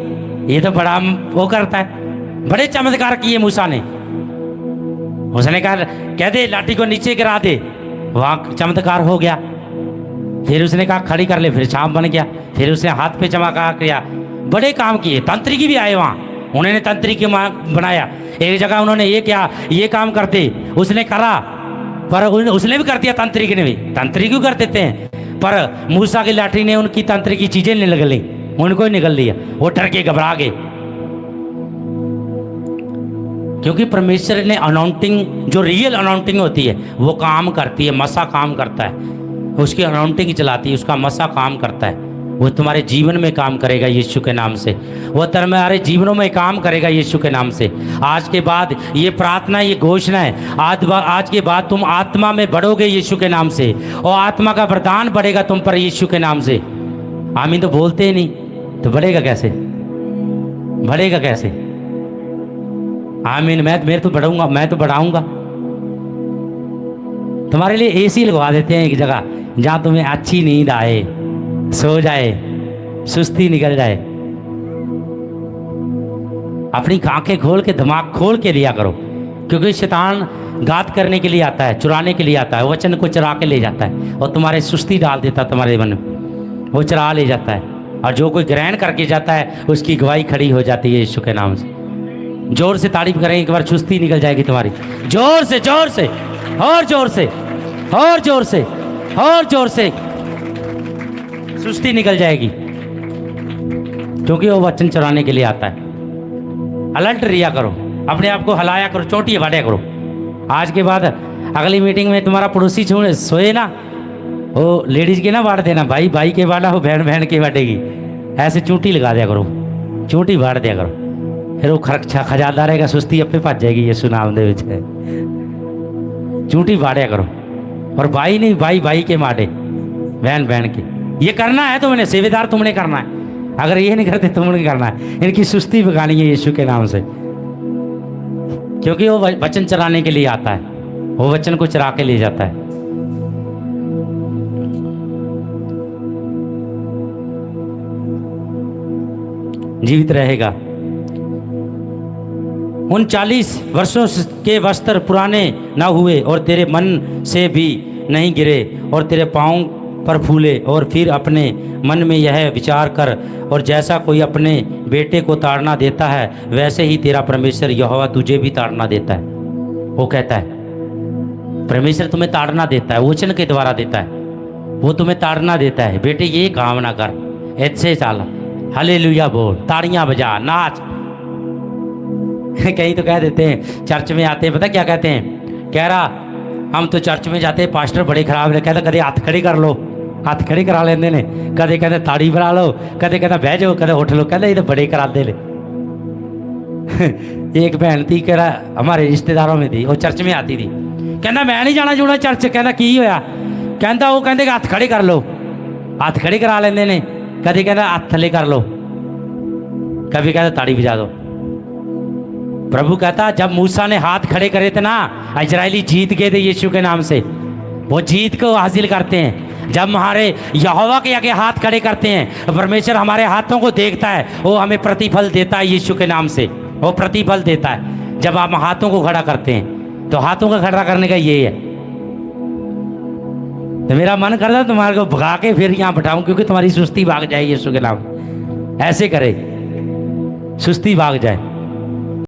ये तो बड़ा वो करता है। बड़े चमत्कार किए मूसा ने। उसने कहा कह दे लाठी को नीचे गिरा दे, वहाँ चमत्कार हो गया। फिर उसने कहा खड़ी कर ले, फिर सांप बन गया। फिर उसने हाथ पे चमत्कार किया, बड़े काम किए। तंत्रिकी भी आए वहाँ, उन्होंने तंत्रिकी बनाया। एक जगह उन्होंने ये क्या, ये काम करते, उसने करा, पर उसने भी कर दिया, तंत्रिकी ने भी। तंत्रिकी क्यों कर देते हैं, पर मूसा की लाठी ने उनकी तंत्रिकी चीजें निकल ली, उनको ही निकल लिया। वो डर के घबरा गए, क्योंकि परमेश्वर ने अनाउंटिंग, जो रियल अनाउंटिंग होती है वो काम करती है। मसा काम करता है, उसकी अनाउंटिंग चलाती है, उसका मसा काम करता है। वो तुम्हारे जीवन में काम करेगा यीशु के नाम से, वो तुम्हारे जीवनों में काम करेगा यीशु के नाम से। आज के बाद ये प्रार्थना, ये घोषणा है, आज के बाद तुम आत्मा में बढ़ोगे यीशु के नाम से, और आत्मा का वरदान बढ़ेगा तुम पर यीशु के नाम से। आमीन तो बोलते ही नहीं, तो बढ़ेगा कैसे, बढ़ेगा कैसे? आमीन। मैं तो बढ़ाऊंगा, मैं तो बढ़ाऊंगा। तुम्हारे लिए एसी लगवा देते हैं एक जगह, जहाँ तुम्हें अच्छी नींद आए, सो जाए, सुस्ती निकल जाए। अपनी आंखें खोल के, दिमाग खोल के लिया करो, क्योंकि शैतान घात करने के लिए आता है, चुराने के लिए आता है। वचन को चुरा के ले जाता है और तुम्हारे सुस्ती डाल देता है तुम्हारे मन में, वो चुरा ले जाता है। और जो कोई ग्रहण करके जाता है उसकी गवाही खड़ी हो जाती है यीशु के नाम से। जोर से तारीफ करें एक बार, सुस्ती निकल जाएगी तुम्हारी। जोर से, जोर से, और जोर से, और जोर से, और जोर से सुस्ती निकल जाएगी, क्योंकि वो वचन चुराने के लिए आता है। अलर्ट रिया करो, अपने आप को हिलाया करो, चोटी बांटा करो। आज के बाद अगली मीटिंग में तुम्हारा पड़ोसी सोए ना, वो लेडीज के ना बांट देना, भाई भाई के बांटा, वो बहन बहन के बांटेगी। ऐसे चूंटी लगा दिया करो, चूंटी बांट दिया करो, फिर वो खरखा खजादा रहेगा, सुस्ती अपने भज जाएगी यीशु नाम दे विच। चूंटी बांटा करो, और भाई नहीं, भाई भाई के माटे, बहन बहन के। ये करना है तुमने, सेवेदार तुमने करना है। अगर ये नहीं करते तुमने करना है। इनकी सुस्ती भगानी है यीशु के नाम से, क्योंकि वो वचन चराने के लिए आता है, वो वचन को चरा के ले जाता है। जीवित रहेगा। उन 40 वर्षों के वस्त्र पुराने न हुए और तेरे मन से भी नहीं गिरे और तेरे पाँव पर फूले। और फिर अपने मन में यह विचार कर, और जैसा कोई अपने बेटे को ताड़ना देता है वैसे ही तेरा परमेश्वर यहोवा तुझे भी ताड़ना देता है। वो कहता है परमेश्वर तुम्हें ताड़ना देता है, वचन के द्वारा देता है, वो तुम्हें ताड़ना देता है, बेटे ये काम ना कर, ऐसे चल, हालेलुया बोल, ताड़ियाँ बजा, नाच। कहीं तो कह देते हैं, चर्च में आते हैं, पता क्या कहते हैं, कह रहा हम तो चर्च में जाते हैं, पास्टर बड़े खराब है, कहता कदे हथ खड़े कर लो, हथ खड़े करा लेंदे ने, कदे कहते ताड़ी बना लो, कदे कहता बह जाओ, कदे उठ लो, कहते ये तो बड़े कराते ने। एक बहन थी, कह रहा हमारे रिश्तेदारों में थी, वो चर्च में आती थी, कहना मैं नहीं जाना जुड़ा चर्च, कहना की होया, कहता वो कहते हथ खड़े कर लो, हथ खड़े करा लेंदे ने, कभी कहता हथ थले कर लो, कभी कहता ताड़ी बजा दो। प्रभु कहता जब मूसा ने हाथ खड़े करे थे ना, इजरायली जीत गए थे यीशु के नाम से, वो जीत को हासिल करते हैं। जब हमारे यहोवा के आगे हाथ खड़े करते हैं, परमेश्वर हमारे हाथों को देखता है, वो हमें प्रतिफल देता है यीशु के नाम से, वो प्रतिफल देता है। जब आप हाथों को खड़ा करते हैं, तो हाथों को खड़ा करने का ये है। तो मेरा मन करता है तुम्हारे को भगा के फिर यहाँ बैठाऊं, क्योंकि तुम्हारी सुस्ती भाग जाए यीशु के नाम, ऐसे करे सुस्ती भाग जाए।